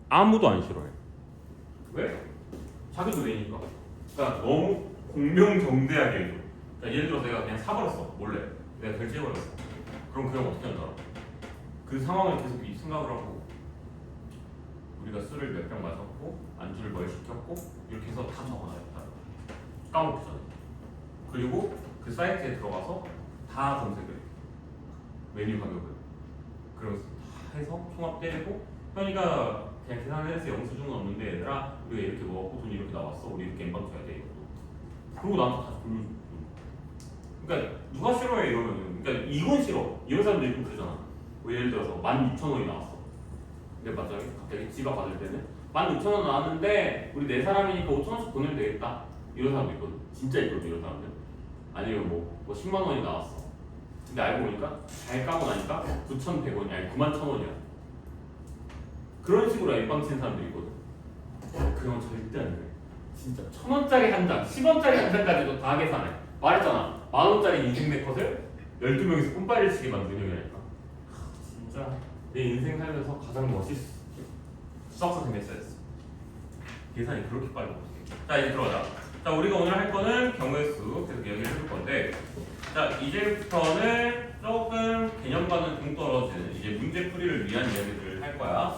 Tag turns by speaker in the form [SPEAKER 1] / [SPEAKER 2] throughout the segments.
[SPEAKER 1] 아무도 안 싫어해. 왜? 자기도 내니까. 그러니까 너무 공명정대하게 해줘. 그러니까 예를 들어 내가 그냥 사버렸어. 몰래. 내가 결제해버렸어. 그럼 그 형 어떻게 한다? 그 상황을 계속 생각을 하고 우리가 술을 몇 병 마셨고 안주를 뭘 시켰고 이렇게 해서 다 적어놔야겠다. 까먹기 전에. 그리고 그 사이트에 들어가서 다 검색을 해. 메뉴 가격을. 그러면서 다 해서 총합 때리고 현이가 그냥 계산을 해서 영수증은 없는데 얘들아 우리가 이렇게 먹었고 돈이 이렇게 나왔어. 우리 이렇게 엠빵 줘야 돼 이것도. 그리고 나한테 다시 돌려줘. 그러니까 누가 싫어해 이러면은 그러니까 이건 싫어. 이런 사람들이 좀 그러잖아. 뭐 예를 들어서 16,000원이 나왔어. 근데 갑자기 지가 받을 때는 16,000원 나왔는데 우리 4사람이니까 5,000원씩 보내면 되겠다. 이런 사람도 있거든. 진짜 있거든 이런 사람들. 아니면 뭐 10만 원이 나왔어. 근데 알고 보니까 잘 까고 나니까 9,100원이 아니 91,000원이야. 그런 식으로 엠빵 치는 사람들이 있거든. 그건 절대 안 돼. 진짜 1,000원짜리 한 장, 10원짜리 한 장까지도 다 계산해. 말했잖아. 10,000원짜리 인생 네컷을 12명이서 뿜빠이를 치게 만드는 형이라니까. 진짜 내 인생 살면서 가장 멋있어. 수학선생 했어야지. 계산이 그렇게 빨리 못해. 자 이제 들어가자. 자 우리가 오늘 할 거는 경우의 수 계속 얘기를 해볼 건데 자 이제부터는 조금 개념과는 동떨어지는 이제 문제 풀이를 위한 이야기들을 할 거야.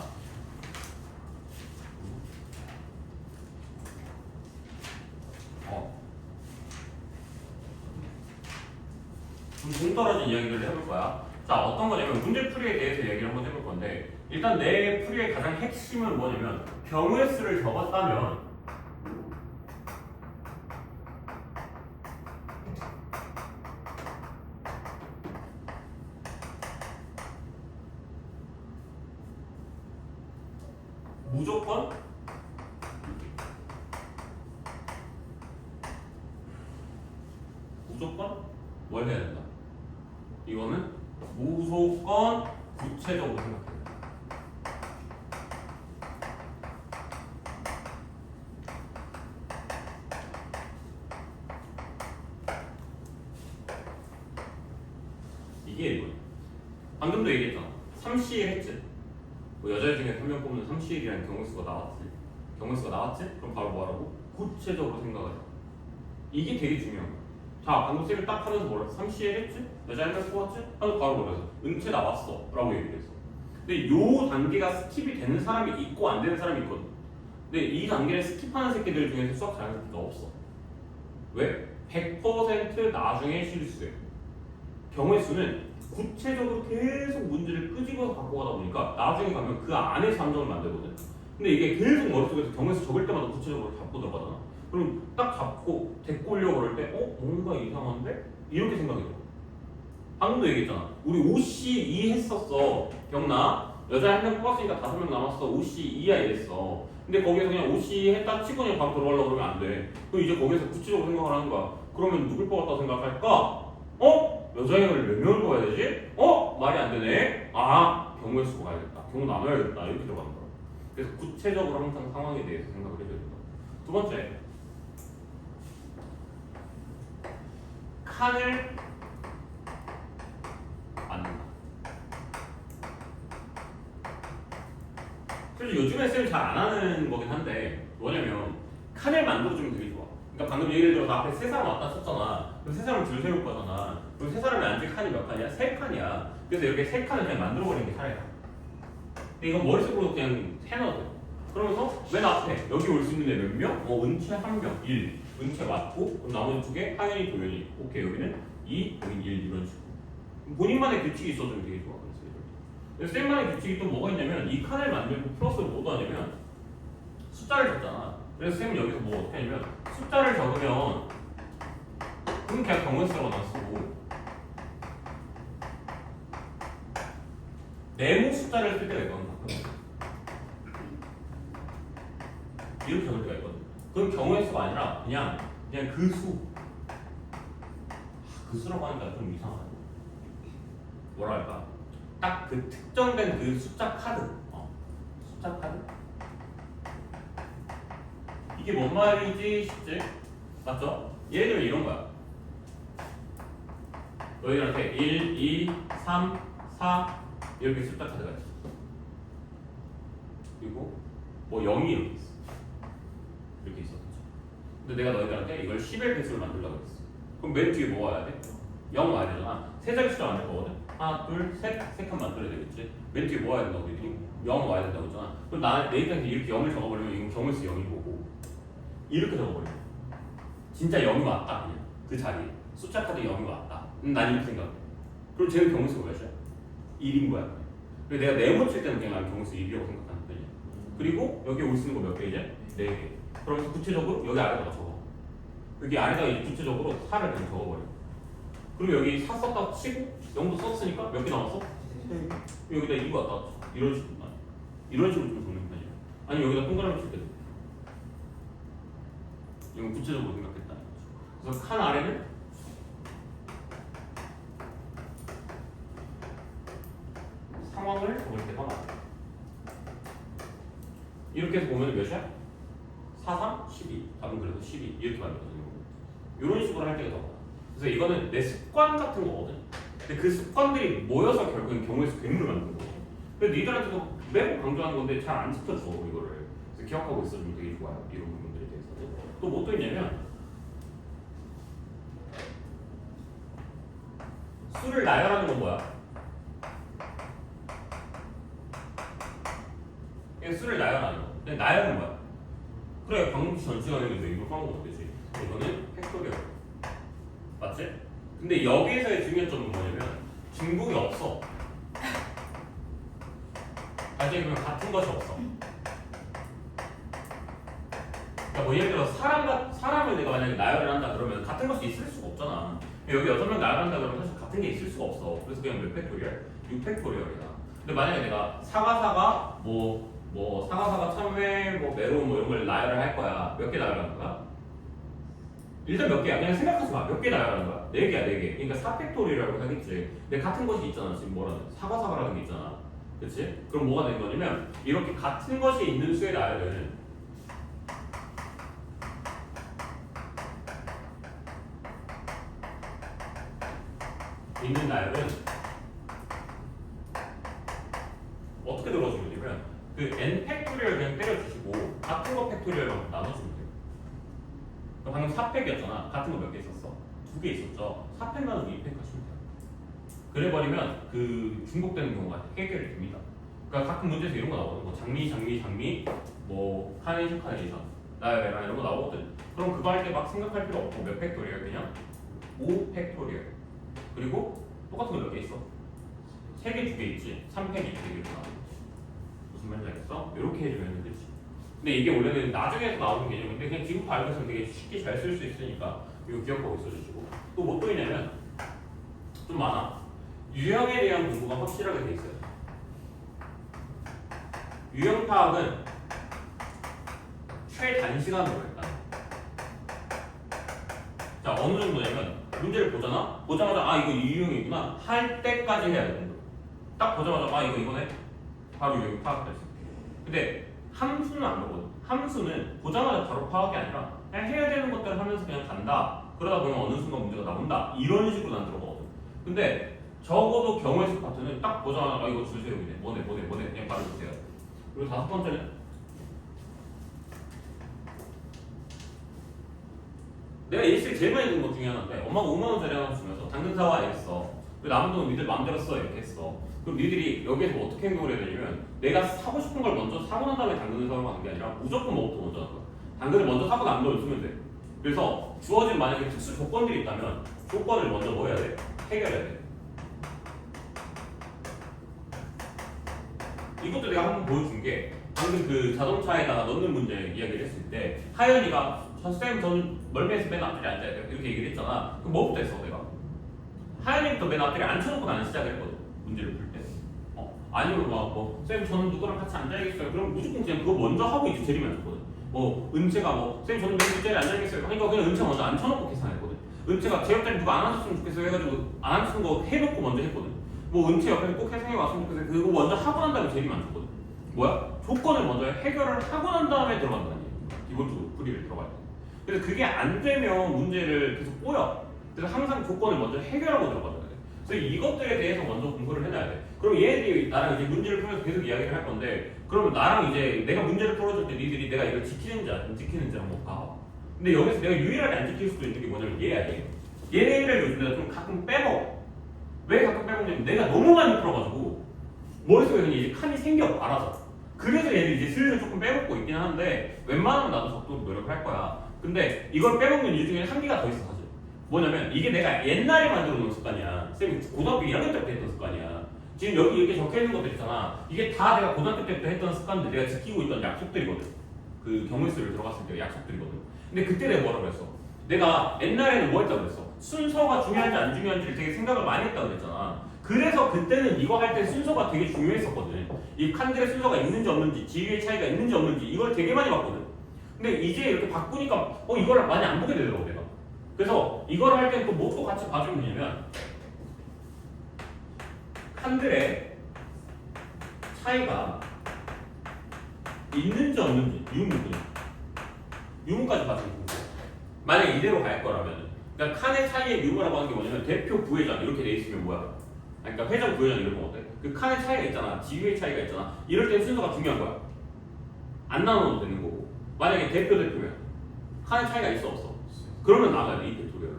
[SPEAKER 1] 좀 동떨어진 이야기를 해볼 거야. 자 어떤 거냐면 문제 풀이에 대해서 얘기를 한번 해볼 건데 일단 내 풀이의 가장 핵심은 뭐냐면 경우의 수를 적었다면 무조건 뭘 해야 된다. 이거는 무조건 구체적으로 생각해야 된다. 이게 이거야. 방금도 얘기했잖아. 3C일 했지. 뭐 여자 중에 3명 뽑는 3C일이라는 경우수가 나왔지. 경우수가 나왔지? 그럼 바로 뭐하라고? 구체적으로 생각하자. 이게 되게 중요한 거야. 자, 방금 쌤이 딱 하면서 뭐라 3C일 했지? 여자 1명 뽑았지? 하면서 바로 뭐라 해서 은퇴 나왔어 라고 얘기를 했어. 근데 요 단계가 스킵이 되는 사람이 있고 안 되는 사람이 있거든. 근데 이 단계를 스킵하는 새끼들 중에서 수학 잘하는 새끼가 없어. 왜? 100% 나중에 실수해. 경우의 수는 구체적으로 계속 문제를 끄집어서 갖고 가다 보니까 나중에 가면 그 안에서 함정을 만들거든. 근데 이게 계속 머릿속에서 경우의 수 적을 때마다 구체적으로 잡고 들어가잖아. 그럼 딱 잡고 데리고 오려고 그럴 때 뭔가 이상한데? 이렇게 생각이 들어. 방금도 얘기했잖아. 우리 5C2 했었어. 기억나? 여자 1명 뽑았으니까 5명 남았어. 5C2야 이랬어. 근데 거기서 그냥 5C 했다 치고 그냥 바로 들어가려고 그러면 안 돼. 그럼 이제 거기서 구체적으로 생각을 하는 거야. 그러면 누굴 뽑았다고 생각할까? 여자애를 몇 명을 뽑아야 되지? 말이 안 되네? 경우의 수가 가야겠다. 경우 나눠야겠다. 이렇게 들어가는 거야. 그래서 구체적으로 항상 상황에 대해서 생각을 해줘야 된다. 두 번째. 칸을 만든다. 그래서 요즘에 쌤이 잘 안 하는 거긴 한데 뭐냐면 칸을 만들어주면 되게 좋아. 그러니까 방금 예를 들어서 앞에 3사람 왔다 쳤잖아. 그럼 3사람을 줄 세울 거잖아. 그럼 3사람이 앉을 칸이 몇 칸이야? 3칸이야. 그래서 이렇게 3칸을 그냥 만들어버리는 게 차라리. 근데 이건 머릿속으로 그냥 해놔도 돼. 그러면서 맨 앞에 여기 올 수 있는 애 몇 명? 은채 1명, 1. 은채 맞고 그럼 나머지 2개 하연이, 도연이. 오케이 여기는 2, 여기 1 이런 식으로. 본인만의 규칙이 있어주면 되게 좋아. 그래서 쌤만의 규칙이 또 뭐가 있냐면 이 칸을 만들고 플러스로 뭐도 하냐면 숫자를 적잖아. 그래서 쌤은 여기서 뭐 어떻게 하냐면 숫자를 적으면 그럼 그냥 경우수라고 쓰고 네모 숫자를 쓸 때가 있거든. 이렇게 적을 때가 있거든. 그럼 경우의 수가 아니라 그냥 그 수. 그 수라고 하니까 좀 이상하네. 뭐라 할까? 딱 그 특정된 그 숫자 카드. 숫자 카드? 이게 뭔 말이지 싶지? 맞죠? 예를 들면 이런 거야. 너희들한테 1, 2, 3, 4 이렇게 숫자 카드가 있어. 그리고 뭐 0이 이렇게 있어. 이렇게 있어. 근데 내가 너희들한테 이걸 10의 배수를 만들려고 했어. 그럼 맨 뒤에 뭐 와야 돼? 0 와야 되잖아. 세 자리 숫자 만들 거거든. 하나, 둘, 셋, 세 칸 만들어야 되겠지. 맨 뒤에 뭐 와야 된다고 너희들이? 0 와야 된다고 했잖아. 그럼 나는 내 입장에서 이렇게 0을 적어버리면 이건 경우에서 0이 거고 이렇게 적어버리면 진짜 0이 왔다 그냥 그 자리에 숫자 카드 0이 왔다. 난 이렇게 생각해. 그럼 쟤는 경우에서 몇이야? 1인 거야. 그래서 내가 네모 칠 때는 그냥 경우에서 1이라고 생각하는 편이야. 그리고 여기 올 수 있는 거 몇 개 이제? 4개. 그러면서 구체적으로 여기 아래다가 적어. 여기 아래다가 이제 구체적으로 4를 그냥 적어버려. 그리고 여기 4 썼다 치고 0도 썼으니까 몇 개 남았어? 여기다 2 갖다 이런 식으로 이런 식으로 좀 적는 편이야. 아니 여기다 동그라미 칠 때도 이건 구체적으로 생각했다. 그래서 칸 아래는 상황을 적을 때가 많아. 이렇게 해서 보면 몇이야? 4, 3, 12. 답은 그래도 12 이렇게 만들거든요. 이런 식으로 할 때가 더 많아. 그래서 이거는 내 습관 같은 거거든. 근데 그 습관들이 모여서 결국엔 경우에서 괴물을 만드는 거거든. 근데 니들한테도 매번 강조하는 건데 잘 안 지켜줘 이거를. 그래서 기억하고 있어주면 되게 좋아요. 이런 부분들에 대해서는. 또 뭐 또 있냐면 수를 나열하는 건 뭐야? 수를 나열하는 거. 근데 나열은 뭐야? 그래 방금 전 시간에 있는데 이걸 까먹으면 되지. 이거는 팩토리얼 맞지? 근데 여기에서의 중요한 점은 뭐냐면 중복이 없어. 아직 그러면 같은 것이 없어. 그러니까 뭐 예를 들어 사람을 내가 만약에 나열을 한다 그러면 같은 것이 있을 수가 없잖아. 여기 6명 나열한다 그러면 사실 같은 게 있을 수가 없어. 그래서 그냥 몇 팩토리얼? 6팩토리얼이다. 근데 만약에 내가 사과사과 사과사과 참외 메론 이런 걸 나열을 할 거야. 몇 개 나열하는 거야? 일단 몇 개야? 그냥 생각하지 마. 몇 개 나열하는 거야? 4개야 4개. 그러니까 4팩토리얼이라고 하겠지. 근데 같은 것이 있잖아. 지금 뭐라는 사과사과라는 게 있잖아. 그치? 그럼 뭐가 되는 거냐면 이렇게 같은 것이 있는 수의 나열은 어떻게 들어주면 되면 그 n 팩토리얼 그냥 때려주시고 같은 거 팩토리얼만 나눠주면 돼요. 방금 4팩이었잖아. 같은 거 몇 개 있었어? 2개 있었죠. 4팩 나누고 2팩 하시면 돼요. 그래버리면 그 중복되는 경우가 해결이 됩니다. 그러니까 가끔 문제에서 이런 거 나오거든. 뭐 장미, 뭐 카네이션, 나열해라 이런 거 나오거든. 그럼 그거 할 때 막 생각할 필요 없고 몇 팩토리얼 그냥 5 팩토리얼. 그리고 똑같은 거 몇 개 있어? 3개, 2개 있지. 3팩, 2팩 이렇게 나와. 무슨 말인지 알겠어? 이렇게 해주면 되지. 근데 이게 원래는 나중에 나오는 개념인데 그냥 지금부터 알고 있으면 되게 쉽게 잘 쓸 수 있으니까 이거 기억하고 있어주시고. 또 뭐 또 있냐면 좀 많아. 유형에 대한 공부가 확실하게 돼 있어요. 유형 파악은 최단시간으로 할까? 자, 어느 정도냐면 문제를 보자마자 이거 이 유형이구나 할 때까지 해야 돼. 딱 보자마자 이거네. 바로 유형 파악할 수 있게. 근데 함수는 안 그러거든. 함수는 보자마자 바로 파악이 아니라 그냥 해야 되는 것들을 하면서 그냥 간다. 그러다 보면 어느 순간 문제가 나온다. 이런 식으로 난 들어가거든. 근데 적어도 경우의 수 파트는 딱 보자마자 이거 주세요. 뭐네 그냥 바로 주세요. 그리고 5번째는 내가 일주일 제일 많이 든 것 중에 하나인데 엄마가 5만원짜리 하나 주면서 당근 사와 이랬어. 그 남은 돈은 니들 마음대로 써 이렇게 했어. 그럼 니들이 여기에서 뭐 어떻게 행동을 해야 되냐면 내가 사고 싶은 걸 먼저 사고 난 다음에 당근을 사고 하는 게 아니라 무조건 뭐부터 먼저 할 거야. 당근을 먼저 사고 남은 걸 쓰면 돼. 그래서 주어진 만약에 특수 조건들이 있다면 조건을 먼저 뭐 해야 돼? 해결해야 돼. 이것도 내가 한번 보여준 게 방금 그 자동차에다가 넣는 문제 이야기를 했을 때 하연이가 선생님 저는 멀미해서 맨 앞자리에 앉아야 돼요 이렇게 얘기를 했잖아. 그럼 뭐부터 했어 내가? 하연이부터 맨 앞자리에 앉혀놓고 나는 시작을 했거든 문제를 풀 때. 아니면 선생님 저는 누구랑 같이 앉아야겠어요. 그럼 무조건 그냥 그거 먼저 하고 이제 제리면 줬거든. 은채가 선생님 저는 맨 뒷자리에 앉아야겠어요. 그러니까 그냥 은채 먼저 앉혀놓고 계산했거든. 은채가 제 옆자리 누가 안 앉았으면 좋겠어 해가지고 안 앉힌 거 해놓고 먼저 했거든. 은채 옆에서 꼭 해성이 왔으면 좋겠어. 그거 먼저 하고 난 다음에 제리만 줬거든. 뭐야? 조건을 먼저 해결을 하고 난 다음에 들어간다는 얘기야. 기본적으로 풀이를 들어갈 때. 그래서 그게 안 되면 문제를 계속 꼬여. 그래서 항상 조건을 먼저 해결하고 들어가야 돼. 그래서 이것들에 대해서 먼저 공부를 해놔야 돼. 그럼 얘네들이 나랑 이제 문제를 풀면서 계속 이야기를 할 건데, 그러면 나랑 이제 내가 문제를 풀어줄 때 니들이 내가 이걸 지키는지 안 지키는지 한번 봐. 근데 여기서 내가 유일하게 안 지킬 수도 있는 게 뭐냐면 얘야, 얘. 얘네를 요즘 내가 좀 가끔 빼먹어. 왜 가끔 빼먹냐면 내가 너무 많이 풀어가지고 머릿속에 그냥 이제 칸이 생겨, 알아서. 그래서 얘는 이제 슬슬 조금 빼먹고 있긴 한데 웬만하면 나도 적도로 노력을 할 거야. 근데 이걸 빼먹는 이유 중에 한 개가 더 있어, 사실. 뭐냐면 이게 내가 옛날에 만들어 놓은 습관이야. 쌤이 고등학교 1학년 때부터 했던 습관이야. 지금 여기 이렇게 적혀 있는 것들 있잖아. 이게 다 내가 고등학교 때부터 했던 습관들, 내가 지키고 있던 약속들이거든. 그 경우수를 들어갔을 때 약속들이거든. 근데 그때 내가 뭐라고 했어? 내가 옛날에는 뭐 했다고 그랬어? 순서가 중요한지 안 중요한지를 되게 생각을 많이 했다고 그랬잖아. 그래서 그때는 이거 할 때 순서가 되게 중요했었거든. 이 칸들의 순서가 있는지 없는지, 지위의 차이가 있는지 없는지 이걸 되게 많이 봤거든. 근데 이제 이렇게 바꾸니까 이걸 많이 안 보게 되더라고 내가. 그래서 이걸 할 때 또 뭐 또 같이 봐주면 되냐면 칸들의 차이가 있는지 없는지 유무까지 봐주면 돼. 만약 이대로 갈 거라면, 그러니까 칸의 차이의 유무라고 하는 게 뭐냐면 대표 부회장 이렇게 돼 있으면 뭐야? 그러니까 회장 부회장 이런 거 어때? 그 칸의 차이가 있잖아, 지위의 차이가 있잖아. 이럴 땐 순서가 중요한 거야. 안 나눠도 되는 거고. 만약에 대표면 칸의 차이가 있어 없어? 그러면 나가야 돼, 이 팩토리얼로.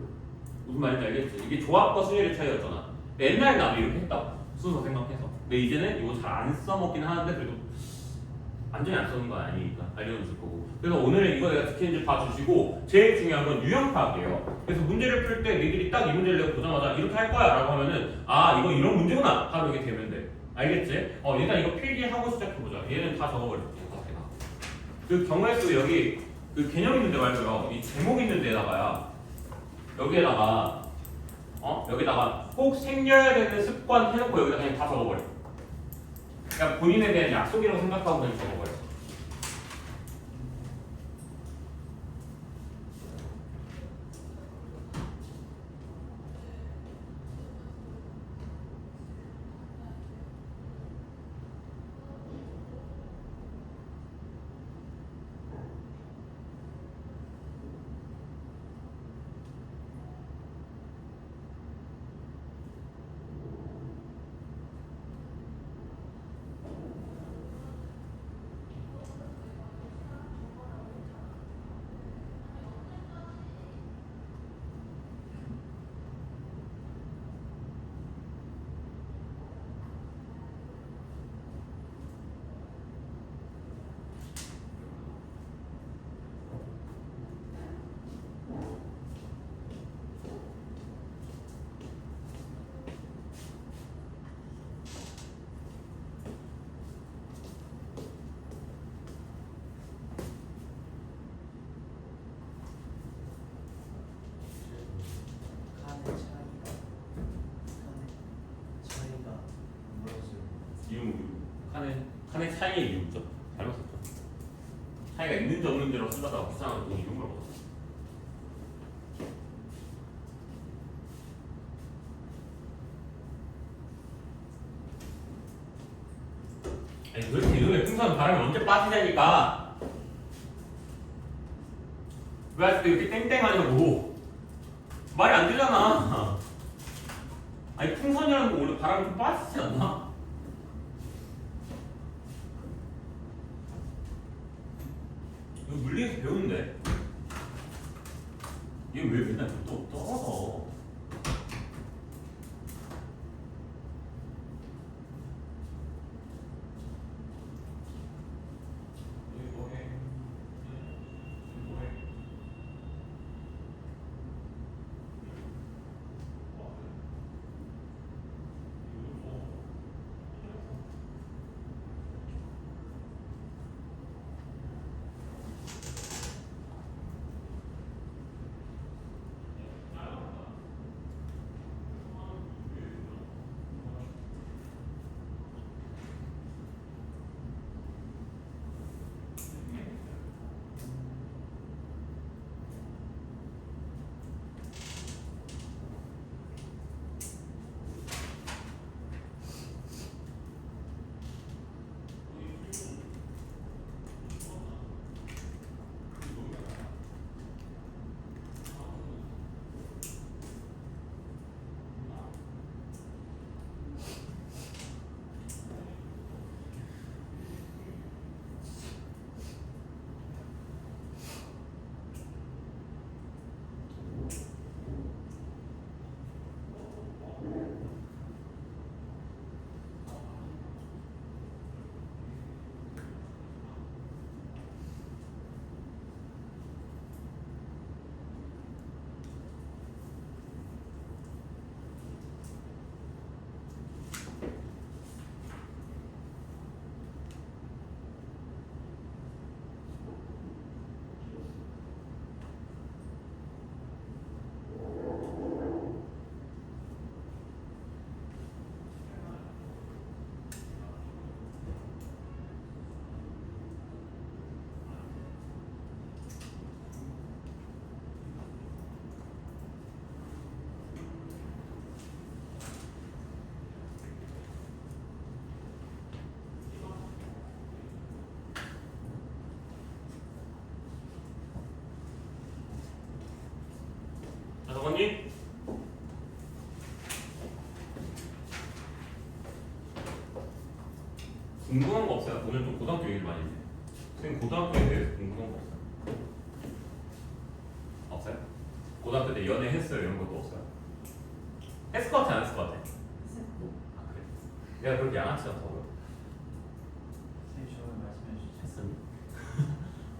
[SPEAKER 1] 무슨 말인지 알겠지? 이게 조합과 순열의 차이였잖아. 근데 옛날에 나도 이렇게 했다고, 순서 생각해서. 근데 이제는 이거 잘 안 써먹긴 하는데 그래도 완전히 안 쓰는 건 아니니까 알려줄 거고. 그래서 오늘 이거 내가 지키는지 봐주시고, 제일 중요한 건 유형 파악이에요. 그래서 문제를 풀 때 니들이 딱 이 문제를 내가 보자마자 이렇게 할 거야 라고 하면은 이거 이런 문제구나 바로 이게 되면 돼. 알겠지? 일단 이거 필기하고 시작해보자. 얘는 다 적어버릴게. 그 경우의 수 여기 그 개념 있는 데 말고요, 이 제목 있는 데다가야 여기에다가 여기다가 꼭 생겨야 되는 습관 해놓고 여기다 그냥 다 적어버려. 그냥 본인에 대한 약속이라고 생각하고 그냥 적어버려. 칸의 차이의 이유죠. 잘못 썼죠. 차이가 있는지 없는지로 쓰다가 귀찮아서 그 이유를 먹었어. 아니 도대체 이놈의 풍선 바람이 언제 빠지냐니까. 왜 아직도 이렇게 땡땡하냐고. 말이 안 되잖아. 아니 풍선이라는 거 원래 바람이 좀 빠지지 않나? 이거 물리에서 배우는데 얘 왜 맨날 또 떨어져? 없어요. 오늘 좀 고등학교 얘기를 많이 했네. 선생님 고등학교에 대해서 궁금한 거 없어요? 없어요? 고등학교 때 연애 했어요? 이런 것도 없어요? 했을 것 같아? 안 했을 것 같아? 아 그래? 내가 그렇게 양아치 같다고요?
[SPEAKER 2] 선생님 저번에 말씀해 주셨죠.
[SPEAKER 1] 했었니?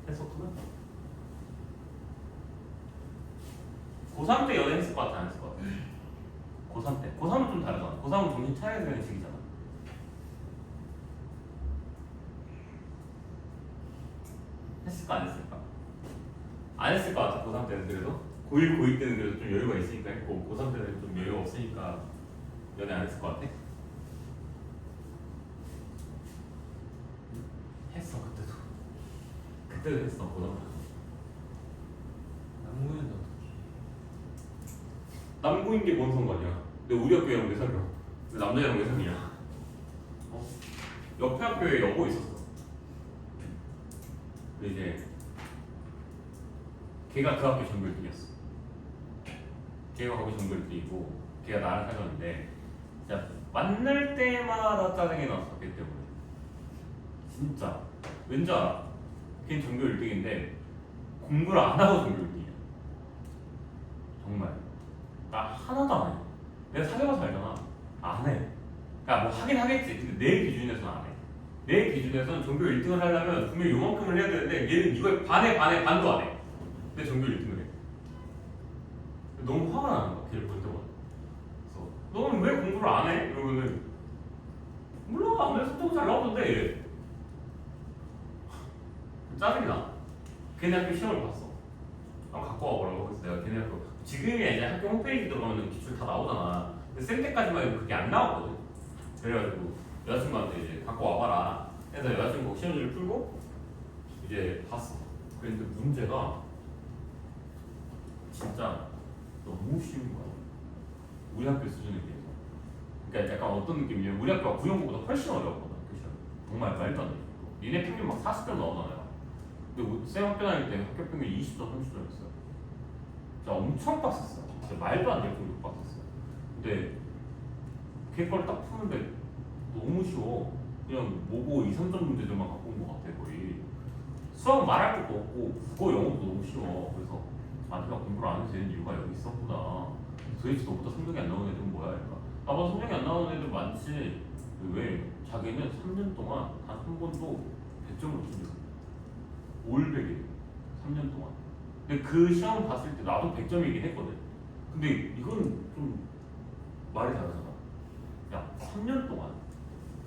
[SPEAKER 1] 했었구나. 고3 때 연애 했을 것 같아? 안 했을 것 같아? 고3 때. 고3은 좀 다르잖아. 고3은 정신 차려야 되는 시기잖아. 했을까 안 했을까? 안 했을 것 같아. 고3 때는 그래도 고1, 고2 때는 그래도 좀 여유가 있으니까 했고 고3 때는 좀 여유가 없으니까 연애 안 했을 것 같아? 했어 그때도 했어 고3 때.
[SPEAKER 2] 남궁이는 어떻게?
[SPEAKER 1] 남고인 게 뭔 상관이야? 근데 우리 학교랑 왜 사귀어? 근데 남자애랑 왜 사귀냐? 어? 옆에 학교에 여고 있었어. 근데 이제 걔가 그 학교 전교 1등이었어. 걔가 거기 전교 1등이고 걔가 나랑 사귀었는데 진짜 만날 때마다 짜증이 났어. 걔 때문에. 진짜. 왠지 알아? 걔는 전교 1등인데 공부를 안 하고 전교 1등이야. 정말. 나 하나도 안 해. 내가 사귀어봐서 알잖아. 안 해. 그러니까 뭐 하긴 하겠지. 근데 내 기준에서는 안 해. 내 기준에서는 전교 1등을 하려면 분명히 요만큼을 해야 되는데 얘는 이거에 반에 반도 안 해. 근데 전교 1등을 해. 너무 화가 나는 거야. 걔를 볼 때마다. 그래서 너는 왜 공부를 안 해? 이러면은 몰라. 안 해서 성적 잘 나오던데 이래. 짜증이 나. 걔네 학교 시험을 봤어. 한번 갖고 와보라고. 그래서 내가 걔네 학교 지금이야 이제 학교 홈페이지 들어가면 기출 다 나오잖아. 근데 쌤 때까지만 해도 그게 안 나왔거든. 그래가지고 여자친구한테 이제 갖고 와봐라. 그래서 여자친구 시험지를 풀고 이제 봤어. 그런데 문제가 진짜 너무 쉬운 거야. 우리 학교 수준에 비해서. 그러니까 약간 어떤 느낌이냐면 우리 학교가 구형부보다 훨씬 어려웠거든. 그 시험. 정말 말도 안 돼. 니네 평균 막 40점 나오잖아요. 근데 쌤 학교 다닐 때 학교 평균 20점, 30점이었어요. 진짜 엄청 빡셌어. 진짜 말도 안 될 정도로 빡셌어. 근데 걔 걸 딱 푸는데 너무 쉬워. 그냥 모고 2, 3점 문제들만 갖고 온 것 같아 거의. 수학 말할 것도 없고 국어, 영어도 너무 쉬워. 그래서 아 내가 공부를 안 해서 되는 이유가 여기 있었구나. 도대체 너보다 성적이 안 나오는 애들은 뭐야? 그러니까 나보다 성적이 안 나오는 애들 많지. 왜? 자기는 3년 동안 단 한 번도 100점을 못 준 적이 없어. 올백이에요. 3년 동안. 근데 그 시험 봤을 때 나도 100점이긴 했거든. 근데 이건 좀 말이 다르잖아. 야, 3년 동안.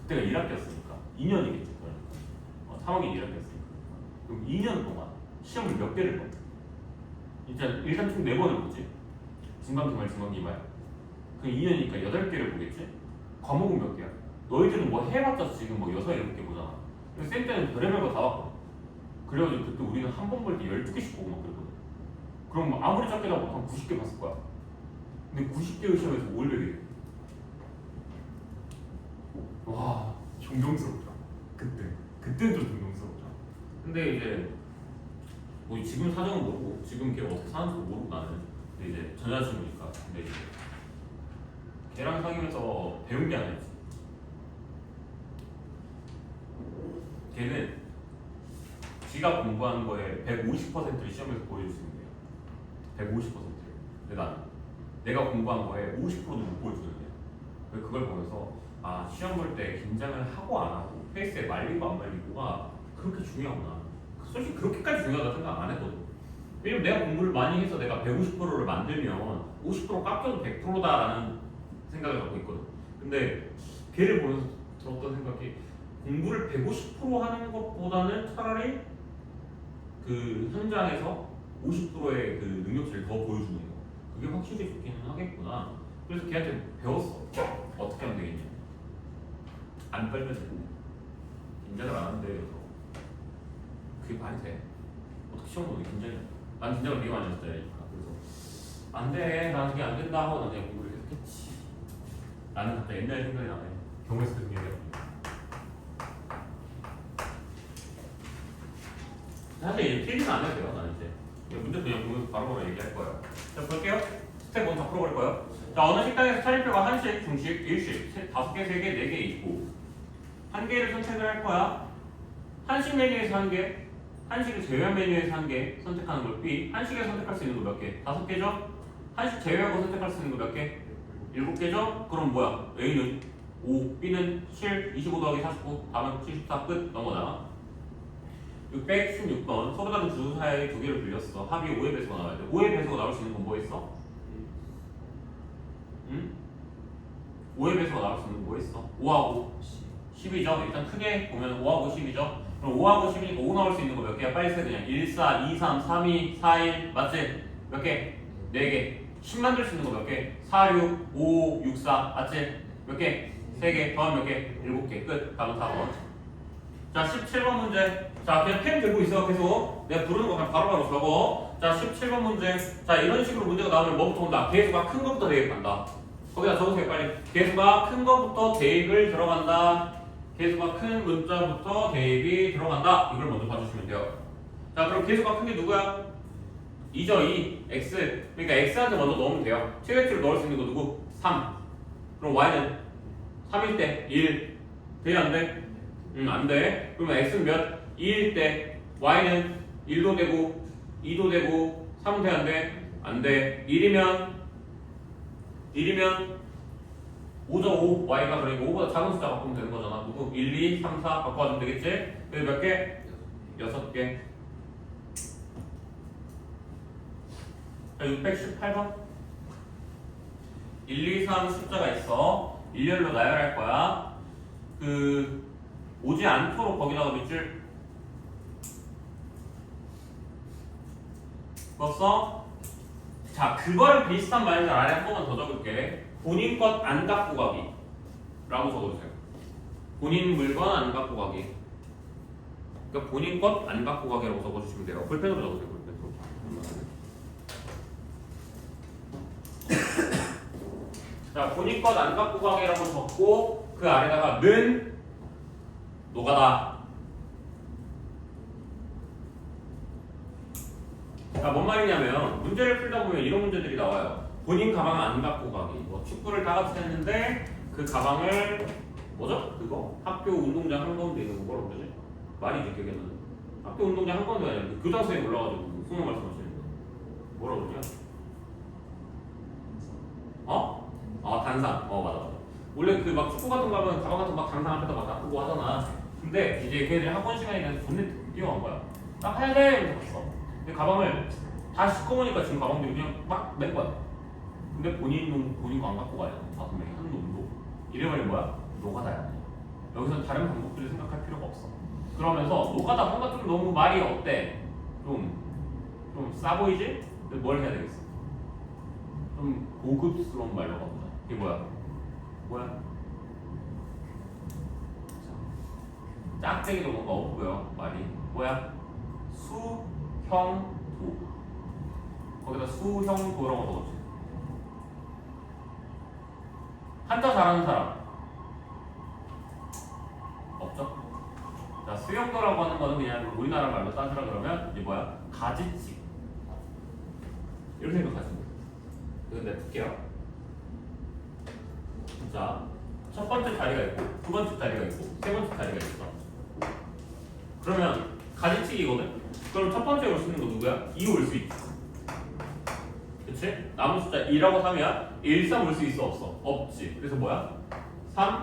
[SPEAKER 1] 그때가 1학기였으니까. 2년이겠지. 그러니까. 3학기 1학기였으니까. 그럼 2년 동안 시험을 몇 개를 봐? 일단 총 4번을 보지. 중간기말, 중간기말. 그럼 2년이니까 8개를 보겠지? 과목은 몇 개야? 너희들은 뭐 해봤자 지금 뭐 6, 7개 보잖아. 근데 쌤 때는 별의별 거 다 봤거든. 그래가지고 그때 우리는 한 번 볼 때 12개씩 보고 막 그랬거든. 그럼 아무리 작게도 한 90개 봤을 거야. 근데 90개의 시험에서 500개. 와, 존경스럽다. 그때는 좀 존경스럽다. 근데 이제 뭐 지금 사정은 모르고 지금 걔 어떻게 사는지도 모르고 나는. 근데 이제 전 여자친구니까. 근데 이제 걔랑 사귀면서 배운 게 하나 있지. 걔는 지가 공부한 거에 150%를 시험에서 보여줄 수 있는 거야. 150%를. 근데 나는 내가 공부한 거에 50%도 못 보여주는 거야. 그걸 보면서 아 시험 볼 때 긴장을 하고 안 하고 페이스에 말리고 안 말리고가 그렇게 중요하구나. 솔직히 그렇게까지 중요하다 생각 안 했거든. 왜냐면 내가 공부를 많이 해서 내가 150%를 만들면 50% 깎여도 100%다라는 생각을 갖고 있거든. 근데 걔를 보면서 들었던 생각이 공부를 150% 하는 것보다는 차라리 그 현장에서 50%의 그 능력치를 더 보여주는 거. 그게 확실히 좋기는 하겠구나. 그래서 걔한테 배웠어. 어떻게 하면 되겠냐. 안 빨면 되겠네. 긴장을 안 하는데 그래서 그게 말이 돼. 어떻게 시험 보면 긴장이 안 돼. 난 긴장을 되게 많이 했었잖아. 그래서 안 돼. 난 그게 안 된다 하고 난 그냥 공부를 계속 했지. 나는 갑자기 옛날 생각이 나네. 경험에서 그 얘기하고. 사실 이제 필기는 안 해도 돼요. 나는 이제 문제 그냥 보면서 바로바로 얘기할 거예요. 자 볼게요. 스텝 1 다 풀어버릴 거예요. 자 어느 식당에서 차림표가 한식, 중식, 일식 5개, 3개, 4개 있고 한 개를 선택을 할 거야. 한식 메뉴에서 한 개, 한식을 제외한 메뉴에서 한 개 선택하는 걸 B. 한식에서 선택할 수 있는 거 몇 개? 5개죠? 한식 제외하고 선택할 수 있는 거 몇 개? 7개죠? 그럼 뭐야? A는 5, B는 7, 25 더하기 49, 답은 74 끝. 넘어가. 616번 서로 다른 주 사이 두 개를 빌렸어. 합이 5의 배수가 나와야 돼. 5의 배수가 나올 수 있는 건 뭐 있어? 응? 5의 배수가 나올 수 있는 건 뭐 있어? 5하고 10이죠. 일단 크게 보면 5하고 10이죠. 그럼 5하고 10이니까 5 나올 수 있는 거 몇 개야? 빨리 세 그냥 1, 4, 2, 3, 3, 2, 4, 1 맞지? 몇 개? 4개. 10 만들 수 있는 거 몇 개? 4, 6, 5, 6, 4 맞지? 몇 개? 3개. 더하면 몇 개? 7개. 끝. 답은 4번. 자 17번 문제. 자 그냥 펜 들고 있어. 계속 내가 부르는 거 그냥 바로바로 적어. 자 17번 문제. 자 이런 식으로 문제가 나오면 뭐부터 온다? 개수가 큰 것부터 대입한다. 거기다 적으세요 빨리. 개수가 큰 것부터 대입을 들어간다. 개수가 큰 문자부터 대입이 들어간다. 이걸 먼저 봐주시면 돼요. 자 그럼 개수가 큰 게 누구야? 2죠 2 x. 그러니까 x한테 먼저 넣으면 돼요. 최대치로 넣을 수 있는 거 누구? 3. 그럼 y는 3일 때 1. 돼? 안 돼? 안 돼. 그러면 x는 몇? 2일 때 y는 1도 되고 2도 되고 3도 돼? 안 돼? 안 돼. 1이면 5죠 5. y가 그러니까 5보다 작은 숫자 바꾸면 되는 거잖아. 누구? 1, 2, 3, 4 바꿔주면 되겠지? 그래서 몇 개? 6개. 자 618번 1, 2, 3 숫자가 있어. 일렬로 나열할 거야. 오지 않도록 거기다가 밑줄 그었어? 자 그거랑 비슷한 말인지 아래 한 번만 더 적을게. 본인 것 안 갖고 가기 라고 적어주세요. 본인 물건 안 갖고 가기. 그러니까 본인 것 안 갖고 가기라고 적어주시면 돼요. 볼펜으로 적으세요. 볼펜으로. 자 본인 것 안 갖고 가기라고 적고 그 아래다가 는 노가다. 자, 뭔 말이냐면 문제를 풀다 보면 이런 문제들이 나와요. 본인 가방 안 갖고 가기. 뭐 축구를 다 같이 했는데 그 가방을 뭐죠? 그거? 학교 운동장 한가운데 있는 거 뭐라고 그러지? 말이지 기억이 안 나는데. 학교 운동장 한가운데 아니라 그 교장선생님 올라가지고 수능 말씀하시는 거 뭐라고 그러냐? 어? 단상. 맞아. 원래 그 막 축구 같은 거 하면 가방 같은 거 막 단상 앞에다 막 놔두고 하잖아. 근데 이제 걔네들이 학원 시간에 대해서 존나 뛰어간 거야. 나 해야 돼! 이러면서 갔어. 근데 가방을 다 싣고 보니까 지금 가방들이 그냥 막 맨 거야. 근데 본인 거 안 갖고 가요. 5명이 한 놈도. 이래버린 뭐야? 노가다야. 여기서 다른 방법들을 생각할 필요가 없어. 그러면서 노가다 뭔가 좀 너무 말이 어때? 좀 싸 보이지? 근데 뭘 해야 되겠어? 좀 고급스러운 말로 가보자. 이게 뭐야? 짝대기도 뭔가 없고요. 말이 뭐야? 수형도. 거기다 수형도라고 적어줘. 한자 잘하는 사람 없죠? 자 수형도라고 하는 거는 그냥 우리나라 말로 따지라 그러면 이제 뭐야? 가지치. 이렇게 생각하시면 돼요. 이건 내가 풀게요. 자, 첫 번째 자리가 있고, 두 번째 자리가 있고, 세 번째 자리가 있어. 그러면 가지치기거든? 그럼 첫 번째 올 수 있는 거 누구야? 2 올 수 있지. 그치? 남은 숫자 2라고 3이야? 1, 3 올 수 있어? 없어? 없지. 그래서 뭐야? 3,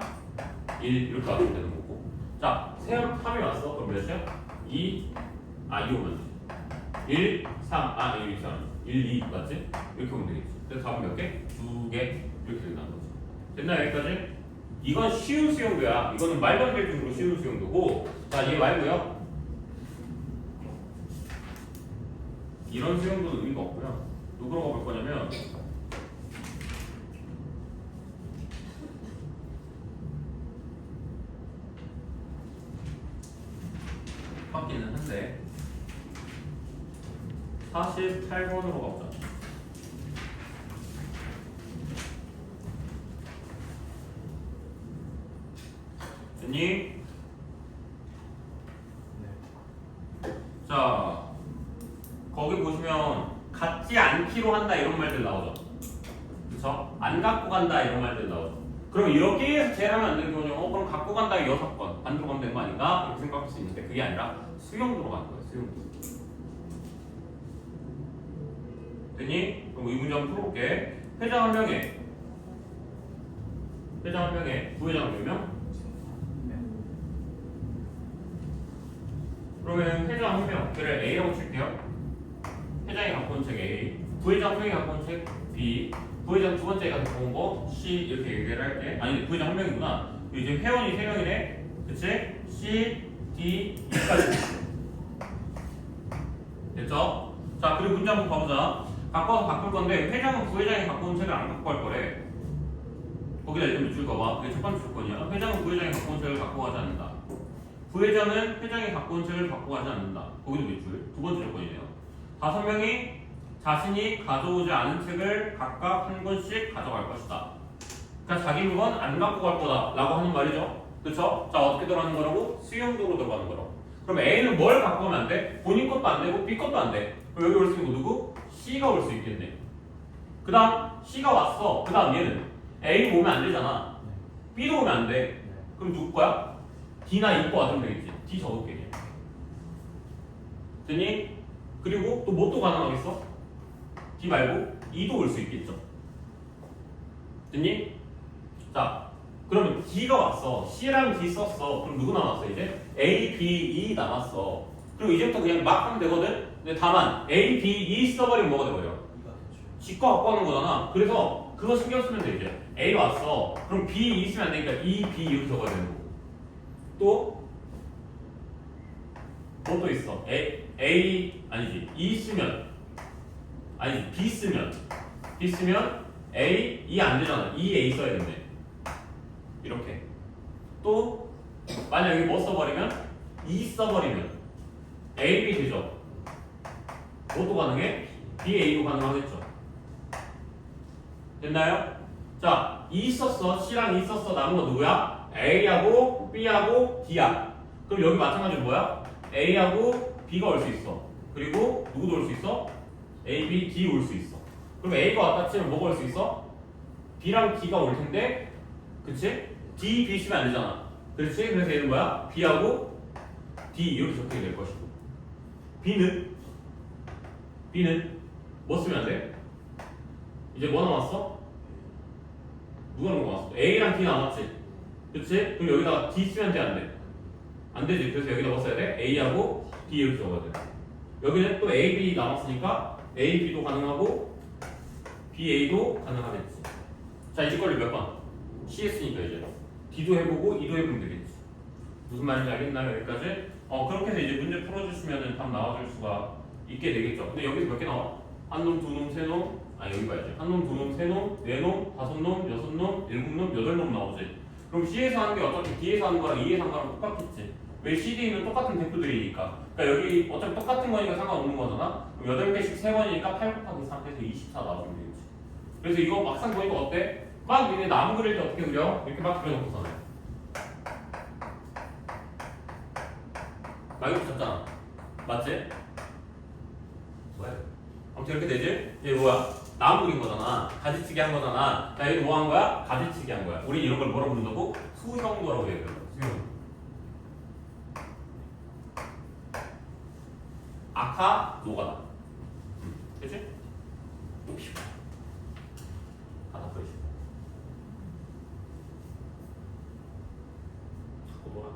[SPEAKER 1] 1 이렇게 와도 되는 거고. 자, 3이 왔어. 그럼 몇이야? 2 오면 돼. 1, 3, 1, 3, 1, 2 맞지? 이렇게 오면 되겠지. 그래서 답은 몇 개? 2개 이렇게 된다는 거지. 됐나 여기까지? 이건 쉬운 수용도야. 이거는 말도 안 될 정도로 쉬운 수용도고. 자, 얘 말고요. 이런 수용도는 의미가 없고요. 누구로 가볼 거냐면 바뀌는 한데 48번으로 가보자. 됐니?
[SPEAKER 2] 네.
[SPEAKER 1] 자, 거기 보시면 갖지 않기로 한다 이런 말들 나오죠. 그쵸? 안 갖고 간다 이런 말들 나오죠. 그럼 여기에서 제일 하면 안 되는 거죠. 그럼 갖고 간다 6건. 반대로 가면 되는 거 아닌가? 이렇게 생각할 수 있는데 그게 아니라 수용도로 가는 거예요. 수용도. 됐니? 그럼 이 문제 한번 풀어볼게. 회장 한 명에 부회장 몇 명?
[SPEAKER 2] 네.
[SPEAKER 1] 그러면 회장 한 명, 걔를 A라고 칠게요. 회장이 갖고 온 책 A, 부회장 한 명이 갖고 온 책 B, 부회장 두 번째가 갖고 온 거 C 이렇게 얘기를 할게. 아니 부회장 한 명이구나. 이제 회원이 세 명이네. 그치? C, D, E까지. 됐죠? 자 그리고 문제 한번 봐보자. 바꿔서 바꿀 건데 회장은 부회장이 갖고 온 책을 안 갖고 갈 거래. 거기다 이름 줄까봐. 그게 첫 번째 조건이야. 회장은 부회장이 갖고 온 책을 갖고 가지 않는다. 부회장은 회장이 갖고 온 책을 갖고 가지 않는다. 거기도 몇 줄? 두 번째 조건이네요. 5명이 자신이 가져오지 않은 책을 각각 한 권씩 가져갈 것이다. 그러니까 자기 물건 안 갖고 갈 거다 라고 하는 말이죠. 그쵸? 자 어떻게 들어가는 거라고? 수용도로 들어가는 거라고. 그럼 A는 뭘 갖고 가면 안 돼? 본인 것도 안 되고 B 것도 안 돼. 그럼 여기 올 수 있는 거 누구? C가 올 수 있겠네. 그 다음 C가 왔어. 그 다음 얘는 A가 오면 안 되잖아. B도 오면 안 돼. 그럼 누구 거야? D나 E 거 와주면 되겠지. D 적을게. 됐니? 그리고 또 뭐 또 가능하겠어? D 말고 E도 올 수 있겠죠. 됐니? 자, 그러면 D가 왔어. C랑 D 썼어. 그럼 누구 남았어 이제? A, B, E 남았어. 그리고 이제부터 그냥 막 하면 되거든? 근데 다만 A, B, E 써버리면 뭐가 돼버려? G과 갖고 하는 거잖아. 그래서 그거 신경 쓰면 돼 이제. A 왔어. 그럼 B, E 쓰면 안 되니까 E, B 이렇게 적어야 되는 거고. 또 뭐 또 있어? A 아니지. E 쓰면 아니지. B 쓰면 A, E 안 되잖아. E, A 써야 되네. 이렇게. 또 만약 여기 뭐 써버리면 E 써버리면 A, B 되죠. 뭐도 가능해? B, A도 가능하겠죠. 됐나요? 자, E 썼어. C랑 E 썼어. 남은 거 누구야? A하고 B하고 D야. 그럼 여기 마찬가지로 뭐야? A하고 B가 올 수 있어. 그리고 누구도 올 수 있어? A, B, D 올 수 있어. 그럼 A가 왔다 치면 뭐가 올 수 있어? B랑 D가 올 텐데, 그치? D, B 쓰면 안 되잖아. 그렇지? 그래서 얘는 뭐야? B하고 D 이렇게 적히게 될 것이고. B는 뭐 쓰면 안 돼? 이제 뭐 남았어? 누가 남았어? A랑 D 남았지? 그치? 그럼 여기다가 D 쓰면 돼? 안 돼? 안 되지. 그래서 여기다 뭐 써야 돼? A하고 D 이렇게 적어야 돼. 여기는 또 A, B 남았으니까 A, B도 가능하고 B, A도 가능하겠지. 자, 이제 걸로 몇 번? C 했으니까 이제 D도 해보고 E도 해보면 되겠지. 무슨 말인지 알겠나요? 여기까지? 그렇게 해서 이제 문제 풀어주시면 답 나와줄 수가 있게 되겠죠. 근데 여기서 몇 개 나와? 한 놈, 두 놈, 세 놈, 여기 봐야지. 한 놈, 두 놈, 세 놈, 네 놈, 다섯 놈, 여섯 놈, 일곱 놈, 여덟 놈 나오지. 그럼 C에서 하는 게 어차피 D에서 하는 거랑 E에서 하는 거랑 똑같겠지. 왜 CD는 똑같은 대표들이니까. 그러니까 여기 어차피 똑같은 거니까 상관없는 거잖아. 그럼 8개씩 3번이니까 8 곱하기 3에서 24 나와주면 되겠지. 그래서 이거 막상 보니까 어때? 막 니네 나무 그릴 때 어떻게 그려? 이렇게 막 그려놓고서는 막 이렇게 쳤잖아. 맞지? 뭐야? 아무튼 이렇게 되지? 얘 뭐야? 나무 그린 거잖아. 가지치기 한 거잖아. 자, 얘는 뭐 한 거야? 가지치기 한 거야. 우리 이런 걸 뭐라고 부른다고? 수형도라고 얘기해요. 수형. 아카, 노가다. 그치? 가다 버리시. 갖고 놀아.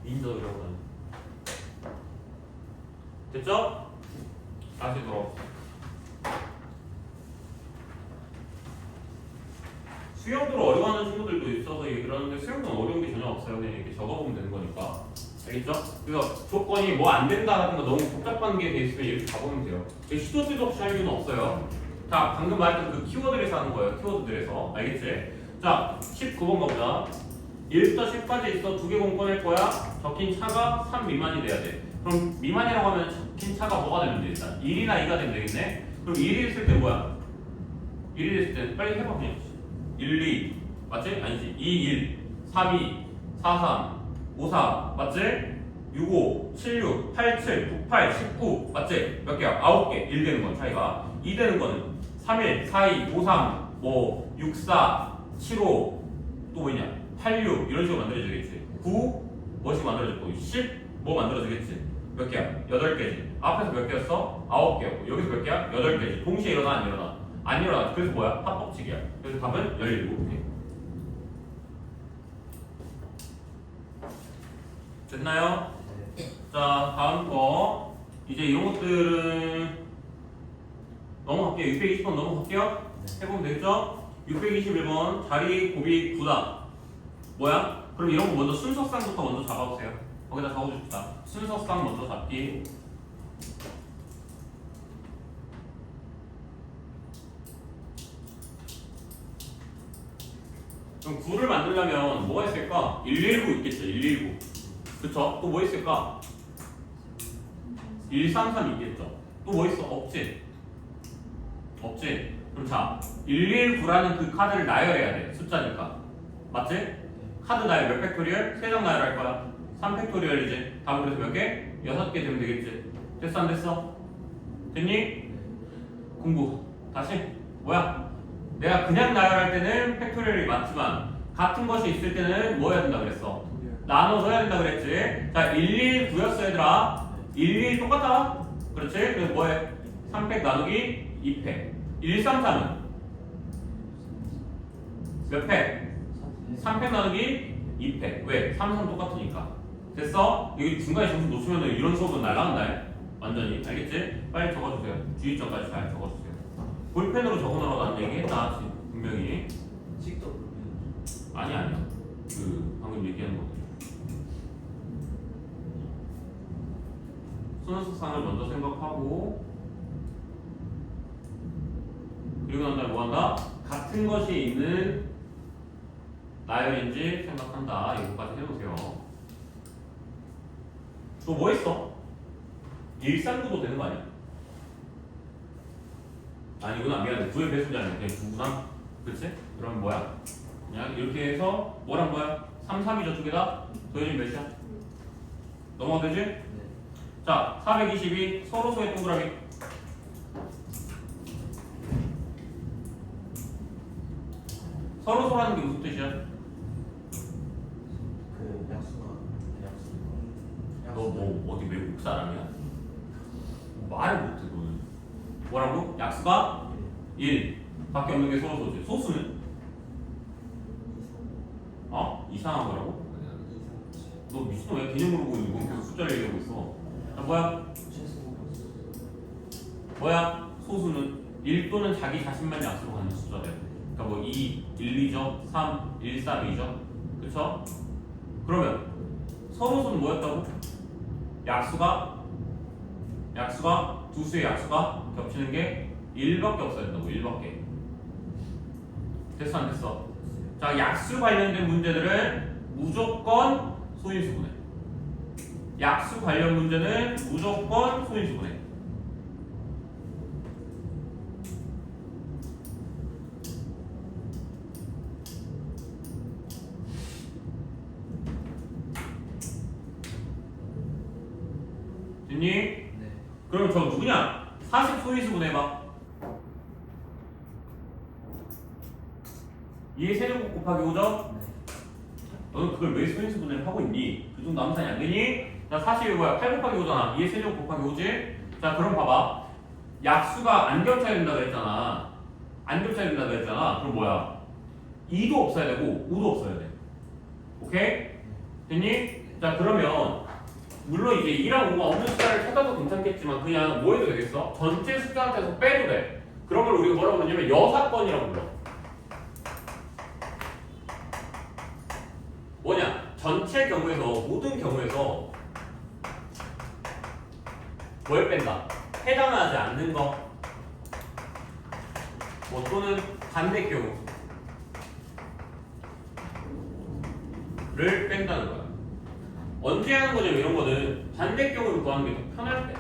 [SPEAKER 1] 인도 이러고 다니. 됐죠? 다시 돌아옵시다. 수영도를 어려워하는 친구들도 있어서 얘기를 하는데 수영도는 어려운 게 전혀 없어요. 그냥 이렇게 적어보면 되는 거니까. 알겠죠? 그래서 조건이 뭐 안 된다라든가 너무 복잡한 게 돼 있으면 이렇게 가보면 돼요. 시도 때도 없이 할 이유는 없어요. 자, 방금 말했던 그 키워드에서 하는 거예요. 키워드들에서. 알겠지? 자, 19번 가보자. 1부터 10까지 있어. 2개 공권일 거야. 적힌 차가 3 미만이 돼야 돼. 그럼 미만이라고 하면 적힌 차가 뭐가 되면 돼? 일단 1이나 2가 되면 되겠네. 그럼 1이 있을 때 뭐야? 1이 있을 때 빨리 해봐 그냥. 1, 2 맞지? 아니지. 2, 1 3, 2 4, 3 5, 4 맞지? 6, 5 7, 6 8, 7 9, 8 19 맞지? 몇 개야? 9개. 1 되는 건 차이가. 2 되는 거는 3, 1 4, 2 5, 3 뭐 6, 4 7, 5 또 뭐 있냐? 8, 6 이런 식으로 만들어지겠지. 9 뭐씩 만들어졌고 10 뭐 만들어지겠지. 몇 개야? 8개지. 앞에서 몇 개였어? 9개였고 여기서 몇 개야? 8개지. 동시에 일어나 안 일어나? 안 일어나. 그래서 뭐야? 합법칙이야. 그래서 답은 17개. 됐나요? 자 다음 거 이제 이런 것들은 넘어갈게요. 620번 넘어갈게요. 해보면 되겠죠? 621번 자리 곱이 9다. 뭐야? 그럼 이런 거 먼저 순서상부터 먼저 잡아보세요. 거기다 적어줍시다. 순서상 먼저 잡기. 그럼 9를 만들려면 뭐가 있을까? 119 있겠죠. 119. 그쵸? 또 뭐 있을까? 133 있겠죠. 또 뭐 있어? 없지? 없지? 그럼 자 119라는 그 카드를 나열해야 돼. 숫자니까. 맞지? 카드 나열 몇 팩토리얼? 3장 나열할 거야. 3팩토리얼이지. 답은 그래서 몇 개? 6개 되면 되겠지. 됐어 안 됐어? 됐니? 공부 다시 뭐야? 내가 그냥 나열할 때는 팩토리얼이 맞지만 같은 것이 있을 때는 뭐 해야 된다 그랬어? 나눠서 해야 된다 그랬지. 자 119였어 얘들아. 11 똑같아. 그렇지? 그래서 뭐해? 3팩 나누기 2팩. 133은 몇 팩? 3팩 나누기 2팩. 왜? 3, 3 똑같으니까. 됐어? 여기 중간에 점수 놓치면 이런 수업은 날라간다. 완전히. 알겠지? 빨리 적어주세요. 주의점까지 잘 적어주세요. 볼펜으로 적어놓으라고 난 얘기했다. 분명히.
[SPEAKER 2] 식도
[SPEAKER 1] 아니야. 그 방금 얘기한 거. 순서상을 먼저 생각하고 그리고 난 다음에 뭐 한다? 같은 것이 있는 나열인지 생각한다. 이거까지 해놓으세요. 또 뭐 있어? 139도 되는 거 아니야? 아니구나. 미안해. 9의 배수자는 그냥 9구나. 그치? 그럼 뭐야? 그냥 이렇게 해서 뭐란 거야? 3, 3이 저쪽에 다 더해지면 몇이야? 넘어가도 되지?
[SPEAKER 2] 네.
[SPEAKER 1] 자, 422 서로 소의 동그라미. 서로 소라는 게 무슨 뜻이야?
[SPEAKER 2] 그 약수가
[SPEAKER 1] 너 뭐 어디 외국 사람이야? 말을 못해 너는. 뭐라고? 약수가 1 밖에 없는 게 서로 소지. 소수는? 어? 이상한 거라고? 너 미친놈이야? 개념 모르고 이거 계속 숫자를 얘기하고 있어. 자, 뭐야? 소수는 1 또는 자기 자신만 약수로 갖는 숫자래. 그러니까 뭐 2, 1, 2죠? 3, 1, 3, 2죠? 그쵸? 그러면 서로수는 뭐였다고? 약수가 두 수의 약수가 겹치는 게 1밖에 없어야 된다고. 1밖에. 됐어 안 됐어? 자, 약수 관련된 문제들은 무조건 소인수분해. 약수 관련 문제는 무조건 소인수분해. 됐니?
[SPEAKER 2] 네.
[SPEAKER 1] 그럼 저 누구냐? 40 소인수분해봐. 2의 세제곱 곱하기 5죠?
[SPEAKER 2] 네.
[SPEAKER 1] 너는 그걸 왜 소인수분해를 하고 있니? 그 정도 암산이 안 되니? 자, 40이 뭐야? 8 곱하기 5잖아. 2의 세제곱 곱하기 5지? 자, 그럼 봐봐. 약수가 안 겹쳐야 된다 그랬잖아. 안 겹쳐야 된다 그랬잖아. 그럼 뭐야? 2도 없어야 되고 5도 없어야 돼. 오케이? 됐니? 자, 그러면 물론 이제 2랑 5가 없는 숫자를 찾아도 괜찮겠지만 그냥 뭐 해도 되겠어? 전체 숫자한테서 빼도 돼. 그런 걸 우리가 뭐라고 부르냐면 여사건이라고 불러. 뭐냐? 전체 경우에서 모든 경우에서 뭘 뺀다? 해당하지 않는 거. 뭐 또는 반대 경우를 뺀다는 거야. 언제 하는 거냐면 이런 거는 반대 경우를 구하는 게 더 편할 때.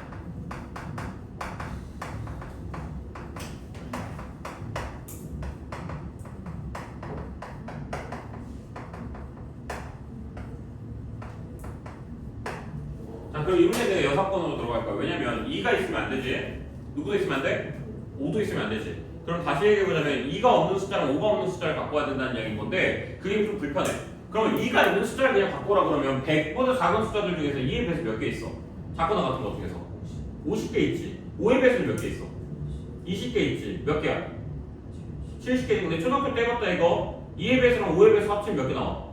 [SPEAKER 1] 자, 그럼 이 문제는 내가 여사건으로 들어갈 거야. 왜냐면 2가 있으면 안 되지. 누구도 있으면 안 돼? 5도 있으면 안 되지. 그럼 다시 얘기해보자면 2가 없는 숫자랑 5가 없는 숫자를 갖고 와야 된다는 이야기인 건데 그게 좀 불편해. 그러면 2가 있는 숫자를 그냥 갖고 오라 그러면 100보다 작은 숫자들 중에서 2의 배수 몇 개 있어? 작거나 같은 것 중에서 50개 있지. 5의 배수는 몇 개 있어? 20개 있지. 몇 개야? 70개 있는데 초등학교 때 해봤다 이거 2의 배수랑 5의 배수 합치면 몇 개 나와?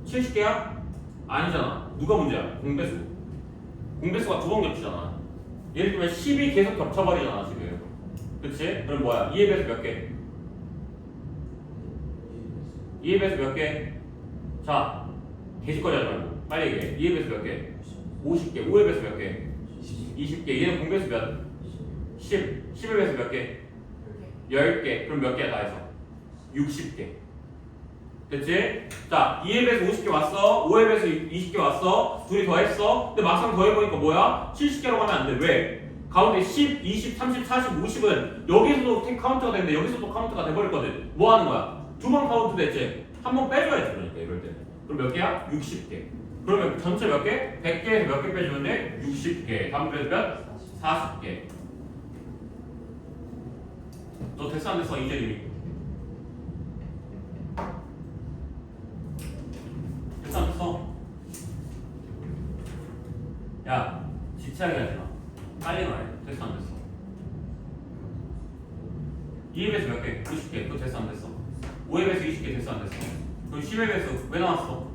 [SPEAKER 1] 70개야? 아니잖아. 누가 문제야? 공배수. 공배수가 두 번 겹치잖아. 예를 들면 10이 계속 겹쳐버리잖아 지금. 그치? 그럼 뭐야? 2의 배수 몇 개? 2의 배수 몇 개? 자, 개짓거리 하지 말고 빨리 얘기해. 2의 배수 몇 개? 50개. 5의 배수 몇 개? 20개. 얘는 공배수 몇? 10. 10의 배수 몇 개? 10개. 그럼 몇 개야 다 해서? 60개. 됐지? 자, 2의 배수 50개 왔어. 5의 배수 20개 왔어. 둘이 더했어. 근데 막상 더해보니까 뭐야? 70개로 가면 안 돼. 왜? 가운데 10, 20, 30, 40, 50은 여기서도 카운트가 되는데 여기서도 카운트가 돼버렸거든. 뭐 하는 거야? 두 번 카운트 됐지? 한 번 빼줘야지 그러니까 이럴 때. 그럼 몇 개야? 60개. 그러면 전체 몇 개? 100개에서 몇 개 빼주면 돼? 60개. 다음 빼주면 40개. 너 됐어 안 됐어? 이재림이. 됐어 안 됐어? 야, 지체하게 하지 마. 빨리 말해. 됐어 안 됐어? 2의 배수 몇 개? 90개. 그거 됐어 안 됐어? 5의 배수 20개 됐어 안 됐어? 그럼 10의 배수 왜 나왔어?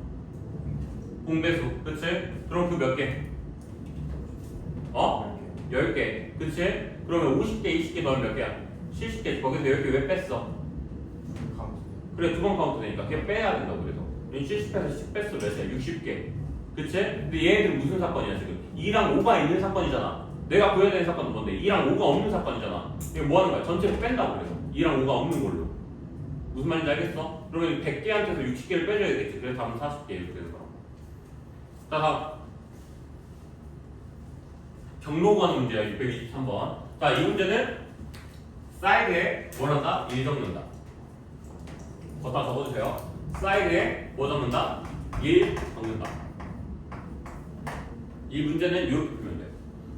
[SPEAKER 1] 공배수. 그치? 그럼 그 몇 개? 10개. 그치? 그러면 50개, 20개 넣으면 몇 개야? 70개. 거기서 10개 왜 뺐어? 그래, 두 번 카운트 되니까 걔 빼야 된다고 그래서. 70에서 10 뺐어 몇이야? 60개. 그치? 근데 얘네들은 무슨 사건이야 지금? 2랑 5가 있는 사건이잖아. 내가 구해야 되는 사건은 뭔데? 2랑 5가 없는 사건이잖아. 이거 뭐 하는 거야? 전체로 뺀다고 그래서. 2랑 5가 없는 걸로. 무슨 말인지 알겠어? 그러면 100개한테서 60개를 빼줘야 되겠지. 그래서 답은 40개 이렇게 되는 거야. 자, 다음. 경로 구하는 문제야. 623번. 자, 이 문제는 사이드에 뭘 한다? 1 적는다. 걷다 적어주세요. 사이드에 뭐 적는다? 1 적는다. 이 문제는 이렇게 풀면 돼.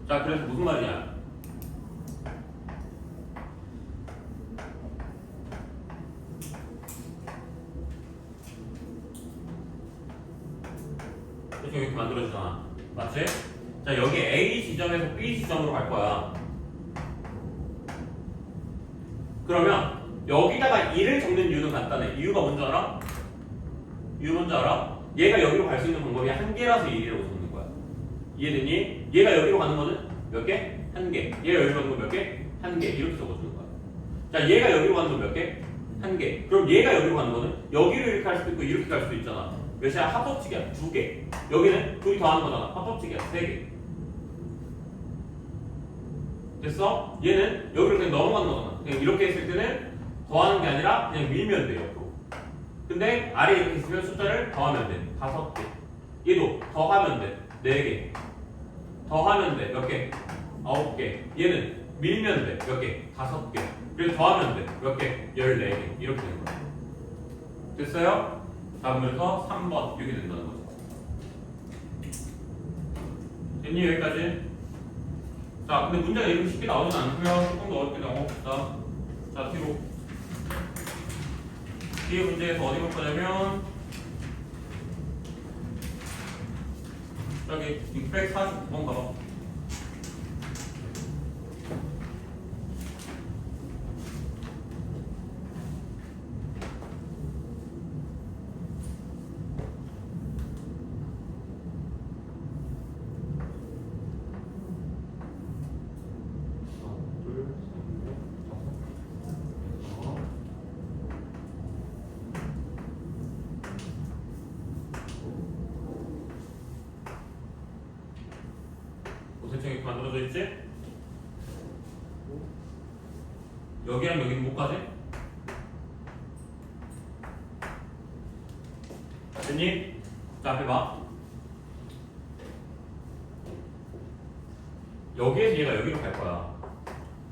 [SPEAKER 1] 자, 그래서 무슨 말이냐? 대충 이렇게 만들어주잖아. 맞지? 자, 여기 A 지점에서 B 지점으로 갈 거야. 그러면 여기다가 1을 적는 이유는 간단해. 이유가 뭔지 알아? 이유 뭔지 알아? 얘가 여기로 갈 수 있는 방법이 한 개라서 1이라고 적는 거야. 이해됐니? 얘가 여기로 가는 거는 몇 개? 한 개. 얘가 여기로 가는 건 몇 개? 한 개. 이렇게 적어주는 거야. 자, 얘가 여기로 가는 건 몇 개? 한 개. 그럼 얘가 여기로 가는 거는 여기로 이렇게 갈 수도 있고 이렇게 갈 수도 있잖아. 몇이야? 합법칙이야. 2개. 여기는 둘이 더하는 거잖아. 합법칙이야. 3개. 됐어? 얘는 여기로 그냥 넘어가는 거잖아. 그냥 이렇게 했을 때는 더하는 게 아니라 그냥 밀면 돼, 옆으로. 근데 아래 이렇게 있으면 숫자를 더하면 돼. 5개. 얘도 더하면 돼. 4개. 더하면 돼. 몇 개? 9개. 얘는 밀면 돼. 몇 개? 5개. 그래서 더하면 돼. 몇 개? 14개. 이렇게 되는 거야. 됐어요? 다음에서 3번 이렇게 된다는 거죠. 됐니? 여기까지? 자, 근데 문제가 이렇게 쉽게 나오진 않고요. 조금 더 어렵게 나옵시다. 자, 뒤로. 뒤에 문제에서 어디 볼 거냐면 여기 649번 가봐. 대충 이렇게 만들어져 있지? 여기랑 여기는 못 가지? 됐니? 자, 앞에 봐. 여기에서 얘가 여기로 갈 거야.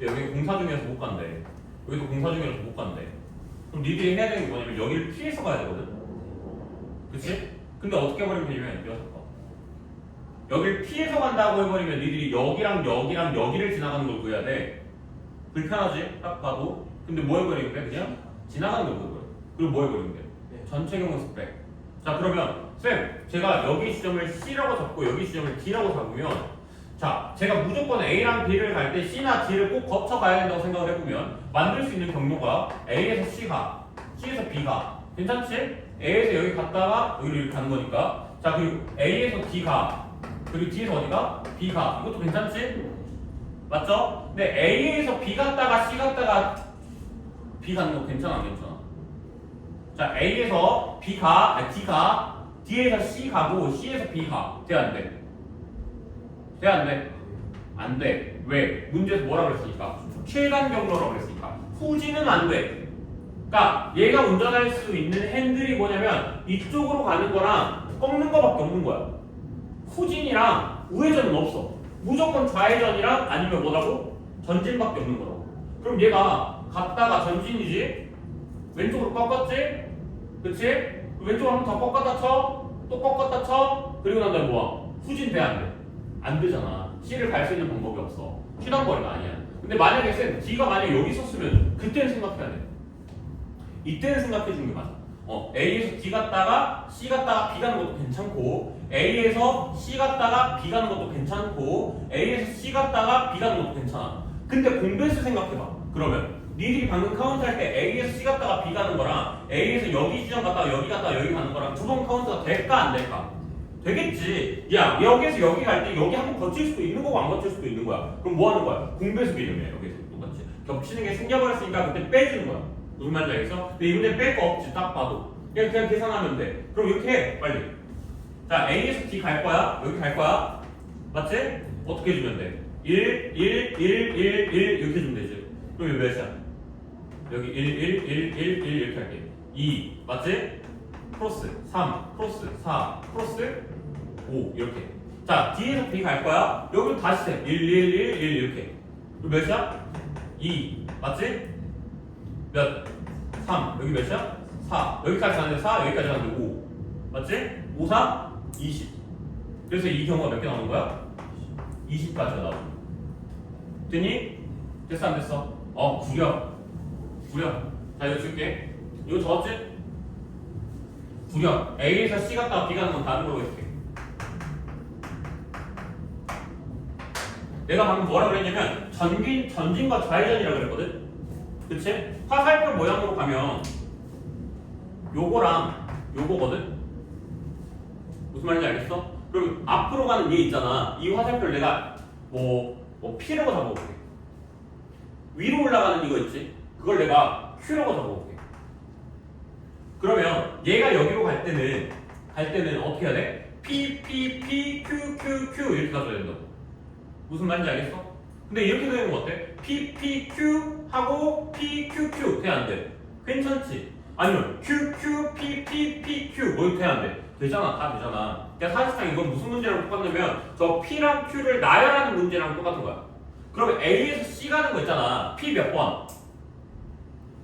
[SPEAKER 1] 여기 공사 중이라서 못 간대. 여기도 공사 중이라서 못 간대. 그럼 니들이 해야 되는 게 뭐냐면 여기를 피해서 가야 되거든? 그치? 근데 어떻게 해버리면 되냐면 여섯 번. 여기를 피해서 간다고 해버리면 니들이 여기랑 여기랑 여기를 지나가는 걸 구해야 돼. 불편하지? 딱 봐도. 근데 뭐 해버리면 돼? 그냥 지나가는 거 보여버려. 그리고 뭐 해버리면 돼?
[SPEAKER 2] 네.
[SPEAKER 1] 전체 경우 스펙. 자 그러면 쌤 제가 여기 지점을 C라고 잡고 여기 지점을 D라고 잡으면 자 제가 무조건 A랑 B를 갈 때 C나 D를 꼭 거쳐가야 된다고 생각을 해보면 만들 수 있는 경로가 A에서 C가 C에서 B가 괜찮지? A에서 여기 갔다가 여기로 이렇게 가는 거니까 자 그리고 A에서 D가 그리고 D에서 어디가? B가 이것도 괜찮지? 맞죠? 근데 A에서 B 갔다가 C 갔다가 B 가는 거 괜찮아 안 괜찮아? 자 A에서 B가 아니 D가 D에서 C 가고 C에서 B 가 돼 안 돼? 돼 안 돼? 안 돼. 왜? 문제에서 뭐라 그랬으니까? 최단 경로라고 그랬으니까 후진은 안 돼. 그러니까 얘가 운전할 수 있는 핸들이 뭐냐면 이쪽으로 가는 거랑 꺾는 거밖에 없는 거야. 후진이랑 우회전은 없어. 무조건 좌회전이랑 아니면 뭐라고? 전진밖에 없는 거라고. 그럼 얘가 갔다가 전진이지? 왼쪽으로 꺾었지? 그치? 왼쪽으로 한 번 더 꺾었다 쳐? 또 꺾었다 쳐? 그리고 난 다음에 뭐야? 후진 돼 안 돼? 안 되잖아. C를 갈 수 있는 방법이 없어. 휘단거리가 아니야. 근데 만약에 쌤 D가 만약에 여기 있었으면 그때는 생각해야 돼. 이때는 생각해 주는 게 맞아. A에서 D 갔다가 C 갔다가 B 가는 것도 괜찮고 A에서 C 갔다가 B 가는 것도 괜찮고 A에서 C 갔다가 B 가는 것도 괜찮아. 근데 공배수 생각해봐. 그러면 니들이 방금 카운트 할 때 A에서 C 갔다가 B 가는 거랑 A에서 여기 지점 갔다가 여기 갔다가 여기 가는 거랑 두 번 카운트가 될까 안 될까? 되겠지. 야 여기에서 여기 갈 때 여기 한 번 거칠 수도 있는 거고 안 거칠 수도 있는 거야. 그럼 뭐 하는 거야? 공배수 개념이야. 여기서 똑같이 겹치는 게 생겨버렸으니까 그때 빼주는 거야. 무슨 말인지 알겠어? 근데 이 문제 뺄 거 없지. 딱 봐도 그냥 계산하면 돼. 그럼 이렇게 해 빨리. 자 A에서 D 갈 거야. 여기 갈 거야. 맞지? 어떻게 해주면 돼? 1, 1, 1, 1, 1 이렇게 해주면 되지. 그럼 여기 몇이야? 여기 1, 1, 1, 1, 1 이렇게 할게. 2 맞지? 크로스 3 크로스 4 크로스 5 이렇게. 자 D에서 B 갈 거야. 여기 다시 해. 1, 1, 1, 1 이렇게. 그럼 몇이야? 2 맞지? 몇? 3 여기 몇이야? 4 여기까지 가는데 4 여기까지 가는데 5 맞지? 5, 4, 20 그래서 이 경우가 몇 개 나오는 거야? 20까지가 나오고 됐니? 됐어 안 됐어? 구려 자 이거 줄게 이거 적었지? 구려 A에서 C 갔다가 B 가는 건 다른 걸로 해줄게 내가 방금 뭐라 그랬냐면 전진과 좌회전이라 그랬거든? 그치? 화살표 모양으로 가면 요거랑 요거거든? 무슨 말인지 알겠어? 그럼 앞으로 가는 얘 있잖아. 이 화살표를 내가 뭐 P라고 잡아볼게. 위로 올라가는 이거 있지? 그걸 내가 Q라고 잡아볼게. 그러면 얘가 여기로 갈 때는 어떻게 해야 돼? P, P, P, Q, Q, Q 이렇게 가져야 된다고. 무슨 말인지 알겠어? 근데 이렇게 되는 거 어때? P, P, Q 하고 P, Q, Q 돼 안 돼? 괜찮지? 아니면 Q, Q, P, P, P, Q 뭐 이렇게 돼 안 돼? 되잖아. 다 되잖아. 그러니까 사실상 이건 무슨 문제랑 똑같냐면 저 P랑 Q를 나열하는 문제랑 똑같은 거야. 그러면 A에서 C 가는 거 있잖아. P 몇 번?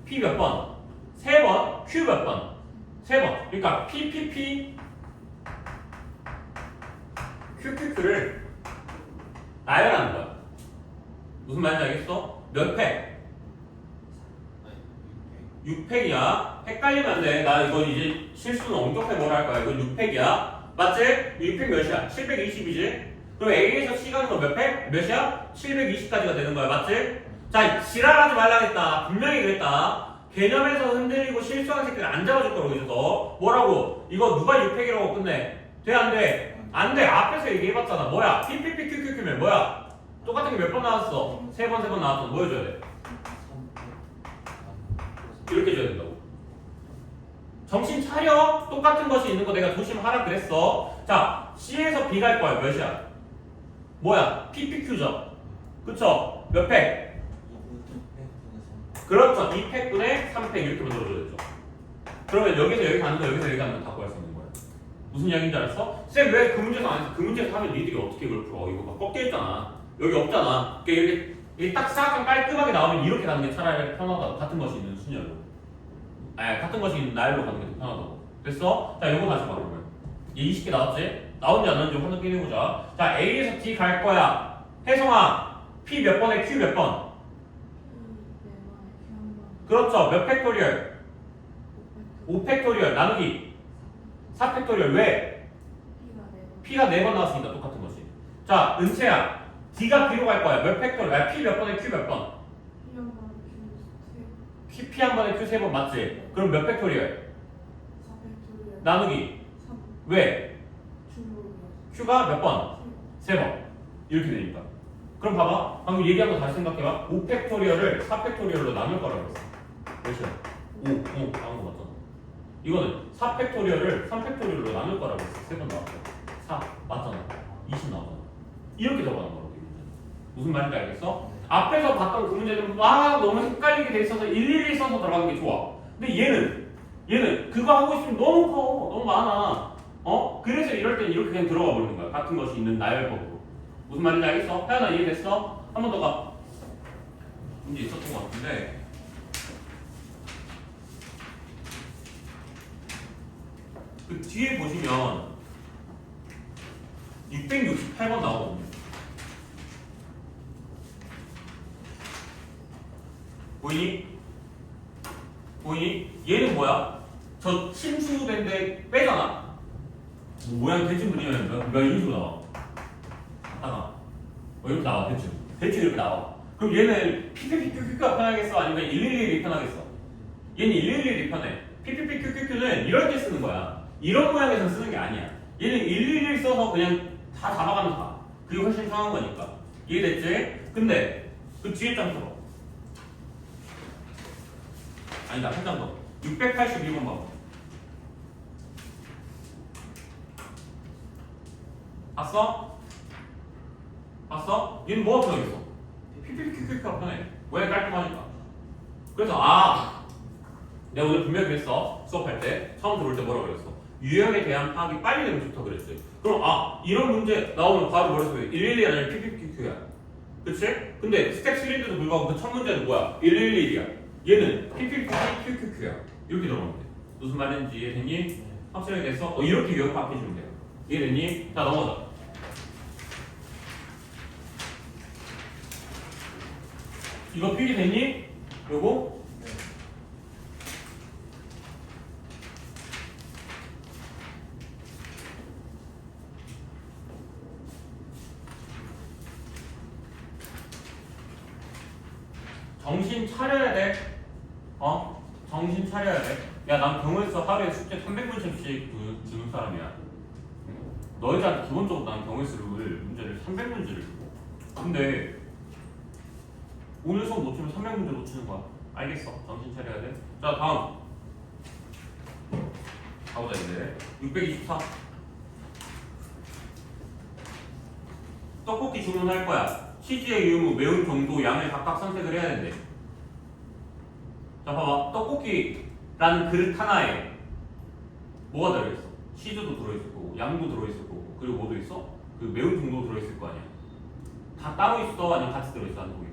[SPEAKER 1] P 몇 번? 3번. Q 몇 번? 3번. 그러니까 P, P, P Q, Q, Q를 나열하는 거야. 무슨 말인지 알겠어? 몇 팩? 6팩이야. 헷갈리면 안 돼. 나 이거 이제 실수는 엄격하게 뭐라 할 거야. 이거 6팩이야. 맞지? 6팩 몇이야? 720이지? 그럼 A에서 C 가는 거 몇 팩? 몇이야? 720까지가 되는 거야. 맞지? 자, 지랄하지 말라겠다. 분명히 그랬다. 개념에서 흔들리고 실수하는 새끼를 안 잡아줄 거라고 이제서 뭐라고? 이거 누가 6팩이라고 끝내? 돼? 안 돼? 안 돼. 앞에서 얘기해봤잖아. 뭐야? PPPQQQ면 뭐야? 똑같은 게 몇 번 나왔어? 3번 나왔어. 뭐 해줘야 돼? 이렇게 해줘야 된다고. 정신 차려. 똑같은 것이 있는 거 내가 조심하라 그랬어. 자, C에서 B 갈 거야. 몇이야? 뭐야? PPQ죠. 그쵸? 몇 팩? 그렇죠. 2팩분의 3팩 이렇게 만들어줘야 되죠. 그러면 여기서 여기 가는 거 여기서 여기 가는 거 다 구할 수 있는 거야. 무슨 이야기인지 알았어? 쌤 왜 그 문제에서 안 했어? 그 문제에서 하면 니들이 어떻게 그걸 풀어? 이거 막 꺾여있잖아. 여기 없잖아. 그러니까 이렇게 딱 싹 깔끔하게 나오면 이렇게 가는 게 차라리 편하다. 같은 것이 있는 순열로. 같은 것이 있는 나열로 가는 게 더 편하다고. 됐어? 자, 이거 다시 봐 그러면. 얘 20개 나왔지? 나온지 안 나온지 한번 깨내보자. 자, A에서 D 갈 거야. 혜성아, P 몇 번에 Q 몇 번? 그렇죠. 몇 팩토리얼? 5팩토리얼 나누기 4팩토리얼. 왜? P가 4번 나왔으니까 똑같은 거지. 자, 은채야. D가 B로 갈 거야. 몇 팩토리얼? P 몇 번에 Q 몇 번? P 한 번에 Q 3번 맞지? 그럼 몇 팩토리얼? 나누기. 왜? Q가 몇 번? 3번. 이렇게 되니까. 그럼 봐봐. 방금 얘기한 거 다시 생각해봐. 5팩토리얼을 4팩토리얼로 나눌 거라고 했어. 몇이야? 5. 나온 거 맞잖아. 이거는 4팩토리얼을 3팩토리얼로 나눌 거라고 했어. 3번 나왔어. 4. 맞잖아. 20 나왔잖아. 이렇게 적어놓은 거라고. 무슨 말인지 알겠어? 앞에서 봤던 그 문제들은 막 너무 헷갈리게 돼 있어서 일일이 써서 들어가는 게 좋아. 근데 얘는 그거 하고 있으면 너무 커. 너무 많아. 그래서 이럴 땐 이렇게 그냥 들어가 버리는 거야. 같은 것이 있는 나열법으로. 무슨 말인지 알겠어? 하연아 이해됐어? 한 번 더 가. 문제 있었던 것 같은데. 그 뒤에 보시면 668번 나오거든요. 보이니? 보이니? 얘는 뭐야? 저 침수된데 빼잖아. 모양 대충 그리면 몇 인수로 나와? 하나. 이렇게 나와 대충. 대충 이렇게 나와. 그럼 얘는 PPPQQ가 편하겠어? 아니면 111이 편하겠어? 얘는 111이 편해. PPPQQ는 이럴 때 쓰는 거야. 이런 모양에서 쓰는 게 아니야. 얘는 111 써서 그냥 다 잡아가면서 가. 그게 훨씬 편한 거니까. 이해됐지? 근데 그 뒤에 장 써봐. 아니다, 한 장 더. 681번 봐봐. 봤어? 봤어? 얘는 뭐가 편하겠어? PPQQ가 편해. 왜? 깔끔하니까. 그래서 내가 오늘 분명히 그랬어. 수업할 때 처음 들어올 때 뭐라고 그랬어? 유형에 대한 파악이 빨리 되면 좋다 그랬지. 그럼 이런 문제 나오면 바로 머릿속에 111이 아니라 PPQQ야. 그치? 근데 스텝 3인데도 불구하고 그 첫 문제는 뭐야? 111이야. 얘는 PPQQQ야. 이렇게 들어가면 돼. 무슨 말인지 이해됐니? 확실하게 됐어? 이렇게 유형 파악해주면 돼요. 이해됐니? 자, 넘어가자. 이거 필기 됐니? 요거? 정신 차려야 돼. 정신 차려야 돼. 야, 난 경우에서 하루에 숙제 300문제씩 주는 사람이야. 너희들한테 기본적으로 난 경우에서를 문제를 300문제를 주고. 근데 오늘 수업 놓치면 300문제 놓치는 거야. 알겠어. 정신 차려야 돼. 자, 다음. 가보자 이제. 624. 떡볶이 주문할 거야. 치즈의 유무, 매운 정도, 양을 각각 선택을 해야 된대. 자, 봐봐. 떡볶이라는 그릇 하나에 뭐가 들어있어? 치즈도 들어있을 거고, 양도 들어있을 거고, 그리고 뭐도 있어? 그 매운 정도도 들어있을 거 아니야. 다 따로 있어? 아니면 같이 들어있어? 안 보이고.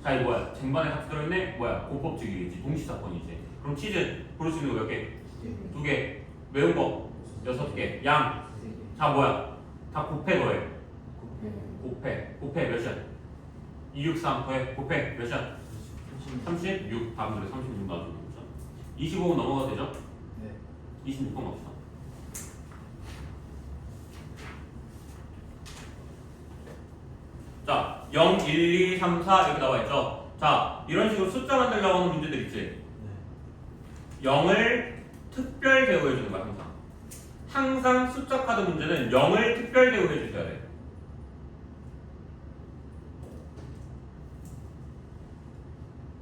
[SPEAKER 1] 자, 이거 뭐야? 쟁반에 같이 들어있네? 뭐야? 고법칙이겠지. 동시사건이지. 그럼 치즈 고를 수 있는 거 몇 개? 2개. 매운 거 6개. 양. 자, 뭐야? 다 곱해 더해. 곱해 몇이야? 263 더해 곱해 몇이야? 36. 다음 문제 36 놔주고 25분 넘어가도 되죠?
[SPEAKER 2] 네.
[SPEAKER 1] 26번 갑시다. 자, 0, 1, 2, 3, 4 이렇게 나와 있죠? 자, 이런 식으로 숫자 만들려고 하는 문제들 있지? 0을 특별 대우해주는 거야, 항상. 항상 숫자 카드 문제는 0을 특별 대우해주셔야 돼.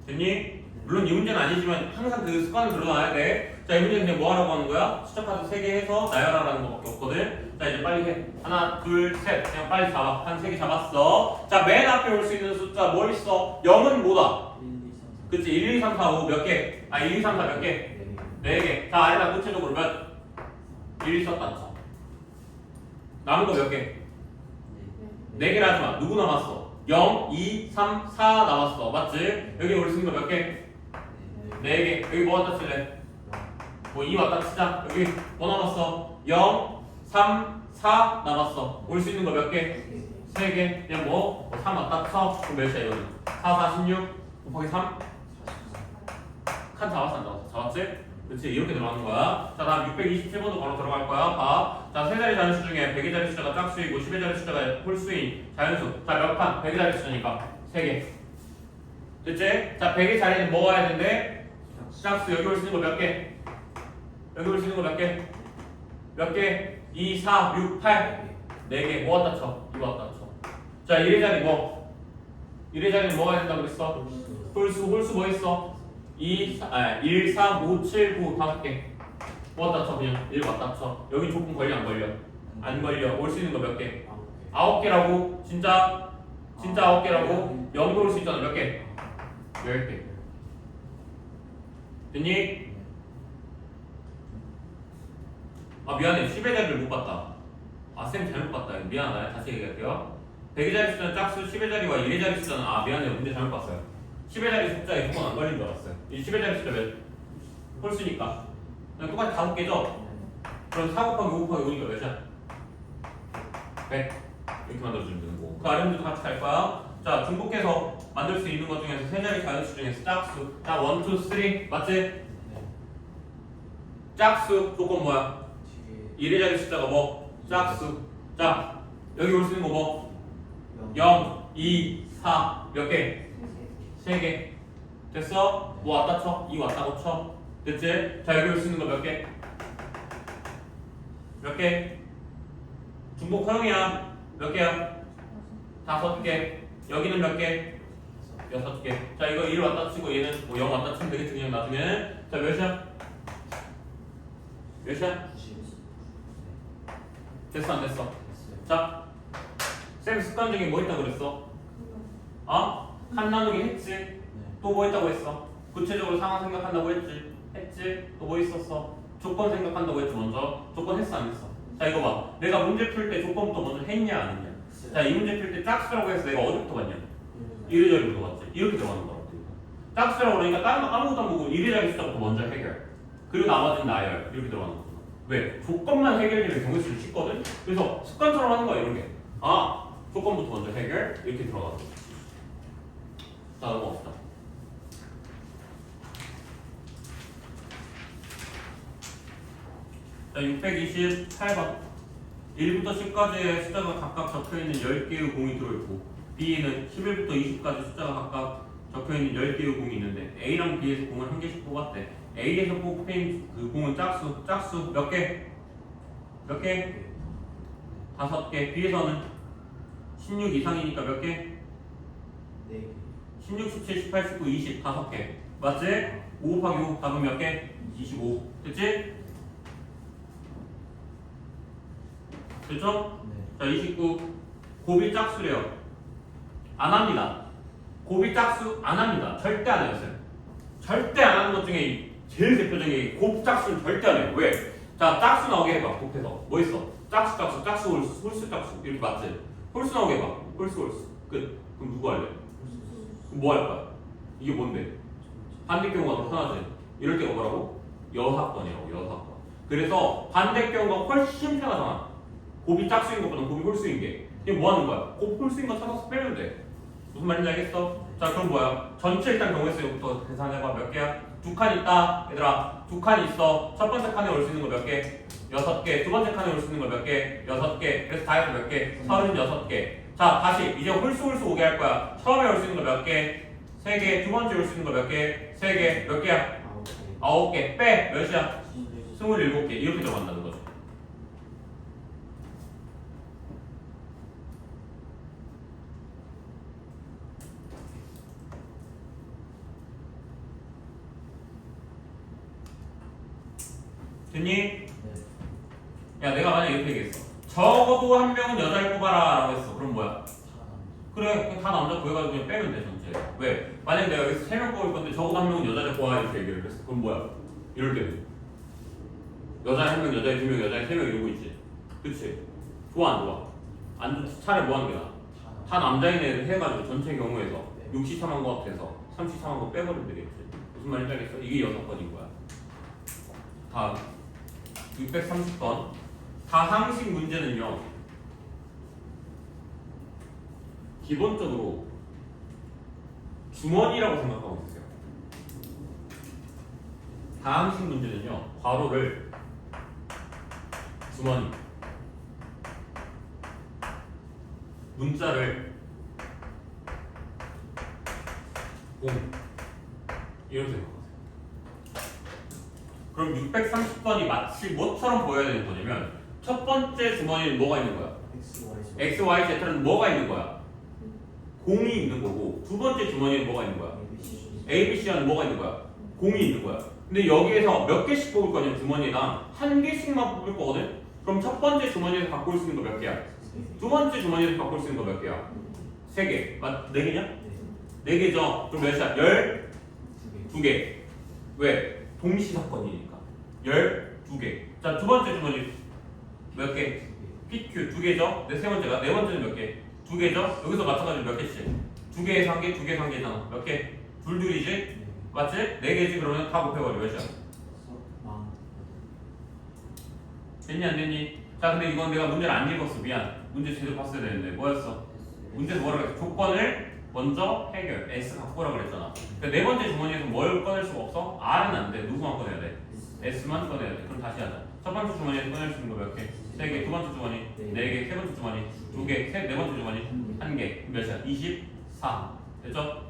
[SPEAKER 1] 됐니? 물론 이 문제는 아니지만 항상 그 습관을 들어놔야 돼. 자, 이 문제는 그냥 뭐 하라고 하는 거야? 숫자 카드 3개 해서 나열하라는 거밖에 없거든. 자, 이제 빨리 해. 하나, 둘, 셋. 그냥 빨리 잡아. 한 3개 잡았어. 자, 맨 앞에 올 수 있는 숫자 뭐 있어? 0은 뭐다?
[SPEAKER 2] 1, 2, 3, 4.
[SPEAKER 1] 그치? 1, 2, 3, 4, 5 몇 개? 1, 2, 3, 4 몇 개? 4개. 자, 아래다 구체적으로 몇? 1 썼다 쳐. 남은 거 몇 개? 4개를 하지 마. 누구 남았어? 0, 2, 3, 4 남았어. 맞지? 여기 올 수 있는 거 몇 개? 4개. 여기 뭐 갖다 칠래? 뭐 2 왔다 치자. 여기 뭐 남았어? 0, 3, 4 남았어. 올 수 있는 거 몇 개? 3개. 그냥 뭐 3 왔다 쳐. 그럼 몇이야 이거는? 4, 4, 16 곱하기 3? 칸 잡았어 안 잡았어? 잡았지? 그렇지 이렇게 들어가는 거야. 자 다음 627번도 바로 들어갈 거야. 봐. 자 세 자리 자연수 중에 100의 자리 숫자가 짝수이고 10의 자리 숫자가 홀수인 자연수. 자 몇 칸? 100의 자리 숫자니까 3개. 됐지? 자 100의 자리는 뭐 와야 된대? 짝수 여기 올 수 있는 거 몇 개? 여기 올 수 있는 거 몇 개? 몇 개? 2, 4, 6, 8 4개. 뭐 왔다 쳐? 이거 왔다 쳐. 자 1의 자리 뭐? 1의 자리는 뭐 와야 된다고 그랬어? 홀수 뭐 있어? 1, 3, 5, 7, 9 5개. 뭐 왔다 쳐 그냥 1 왔다 쳐. 여기 조건 걸려 안 걸려? 안 걸려. 올 수 있는 거 몇 개? 9개라고? 진짜 9개라고? 0도 올 수 있잖아. 몇 개? 10개. 됐니? 아 미안해. 10의 자리를 못 봤다. 아 쌤 잘못 봤다. 미안하다. 다시 얘기할게요. 100의 자리 숫자는 짝수, 10의 자리와 1의 자리 숫자는 아 미안해요. 문제 잘못 봤어요. 10의 자리 숫자에 조건 안 걸린 줄 알았어요. 이 10의 자리 숫자 몇? 홀수니까 그냥 똑같이 5개죠? 그럼 4 곱하기 5 곱하기 5니까 몇이야? 100 이렇게 만들어주면 되는 거고 그 아래 문제도 같이 갈 거야. 자 중복해서 만들 수 있는 것 중에서 세 자리 자연수 중에서 짝수 자 1, 2, 3 맞지? 짝수 조건 뭐야? 1의 자리 숫자가 뭐? 짝수 자 여기 올 수 있는 거 뭐? 0, 2, 4 몇 개? 3개 됐어? 뭐 왔다 쳐? 2 왔다고 쳐 됐지? 자 여기 올 수 있는 거 몇 개? 몇 개? 중복 허용이야 몇 개야? 5개 여기는 몇 개? 6개 자 이거 1 왔다 치고 얘는 뭐 0 왔다 치면 되겠지 그냥 나중에 자 몇이야? 몇이야? 됐어 안 됐어? 자 쌤 습관 중에 뭐 있다고 그랬어? 어? 칸 나누기 했지? 또 뭐 했다고 했어? 구체적으로 상황 생각한다고 했지? 했지? 또 뭐 있었어? 조건 생각한다고 했지 먼저? 조건 했어 안 했어? 자 이거 봐 내가 문제 풀 때 조건부터 먼저 했냐 안 했냐? 자 이 문제 풀 때 짝수라고 해서 내가 어디부터 봤냐? 1의 자리부터 봤지? 이렇게 들어가는 거라고 짝수라고 그러니까 다른 거 아무것도 안 보고 1의 자리 숫자부터 먼저 해결 그리고 나머지는 나열 이렇게 들어가는 거잖아 왜? 조건만 해결되면 경우수를 쉽거든? 그래서 습관처럼 하는 거야 이런 게 아 조건부터 먼저 해결 이렇게 들어가는 거야 자 넘어갑시다 자 628번 1부터 10까지의 숫자가 각각 적혀있는 10개의 공이 들어있고 B에는 11부터 20까지 숫자가 각각 적혀있는 10개의 공이 있는데 A랑 B에서 공을 한 개씩 뽑았대 A에서 뽑힌 그 공은 짝수 몇 개? 몇 개? 5개 B에서는 16 이상이니까 몇 개? 16, 17, 18, 19, 20 5개 맞지? 5 곱하기 5 답은 몇 개? 25 됐지? 됐죠? 자 29 곱이 짝수래요 안 합니다 곱이 짝수 안 합니다 절대 안 해요 쌤 절대 안 하는 것 중에 제일 대표적인 곱 짝수는 절대 안 해요 왜? 자 짝수 나오게 해봐 곱해서 뭐 있어? 짝수 홀수 짝수 이렇게 맞지? 홀수 나오게 해봐 홀수 끝 그럼 누구 할래? 그럼 뭐 할 거야? 이게 뭔데? 반대경우가 더 편하지 이럴 때가 뭐라고? 여사건이라고 여사건 그래서 반대경우가 훨씬 편하잖아 곱이 짝수인 것보다 곱이 홀수인 게 이게 뭐 하는 거야? 곱 홀수인 거 찾아서 빼면 돼 무슨 말인지 알겠어? 자 그럼 뭐야? 전체 일단 경우의 수부터 계산해봐 몇 개야? 2칸 있다 얘들아 2칸 있어 첫 번째 칸에 올 수 있는 거 몇 개? 6개 두 번째 칸에 올 수 있는 거 몇 개? 6개 그래서 다 해서 몇 개? 36개 자 다시 이제 홀수 오게 할 거야 처음에 올 수 있는 거 몇 개? 3개 두 번째 올 수 있는 거 몇 개? 3개 몇 개야? 9개 빼 몇이야? 27개 이렇게 들어간다는 거죠 됐니? 야 내가 만약에 이렇게 얘기했어 적어도 한 명은 여자를 뽑아라 라고 했어 그럼 뭐야? 그래 그냥 다 남자 구해가지고 그냥 빼면 돼 전체 왜? 만약에 내가 여기서 3명 뽑을 건데 적어도 한 명은 여자를 뽑아 이렇게 얘기를 했어 그럼 뭐야? 이럴 때는 여자에 1명 여자에 2명 여자에 3명 이러고 있지 그치? 좋아 안 좋아? 안 차라리 뭐 하는 게 나아? 다 남자인 애를 해가지고 전체 경우에서 63한 거 합해서 33한 거 빼버리면 되겠지 무슨 말인지 알겠어? 이게 6번인 거야 다음 630번 다항식 문제는요 기본적으로 주머니라고 생각하고 있어요 다항식 문제는요. 괄호를 주머니 문자를 공 이렇게 생각하세요. 그럼 630번이 마치 뭐처럼 보여야 되는 거냐면 첫 번째 주머니는 뭐가 있는 거야? X, Y, Z는 뭐가 있는 거야? 공이 있는 거고 두 번째 주머니는 뭐가 있는 거야? A, B, C는 뭐가 있는 거야? 공이 있는 거야. 근데 여기에서 몇 개씩 뽑을 거냐면 주머니당 한 개씩만 뽑을 거거든? 그럼 첫 번째 주머니에서 갖고 올 수 있는 거 몇 개야? 두 번째 주머니에서 갖고 올 수 있는 거 몇 개야? 세 개. 네 개냐? 네 개죠? 그럼 몇이야? 12개. 왜? 동시사건이니까. 12개. 자, 두 번째 주머니 몇 개? PQ 두 개죠? 세 번째가? 네 번째는 몇 개? 두 개죠? 여기서 마찬가지로 몇 개씩? 두 개에서 한 개, 두 개에서 한 개잖아. 몇 개? 둘둘이지? 맞지? 네 개지? 그러면 다 곱해버려. 몇이야? 됐니 안 됐니? 자, 근데 이건 내가 문제를 안 읽었어. 미안. 문제 제대로 봤어야 되는데 뭐였어? 문제에서 뭐라고 했어? 조건을 먼저 해결. S 갖고 오라고 그랬잖아. 그러니까 네 번째 주머니에서 뭘 꺼낼 수가 없어? R은 안 돼. 누구만 꺼내야 돼? S만 꺼내야 돼. 그럼 다시 하자. 첫 번째 주머니에서 꺼낼 수 있는 거 몇 개? 세 개. 두 번째 주머니 네 개. 세 번째 주머니 두 개. 네 번째 주머니 한 개. 몇이야? 24. 됐죠?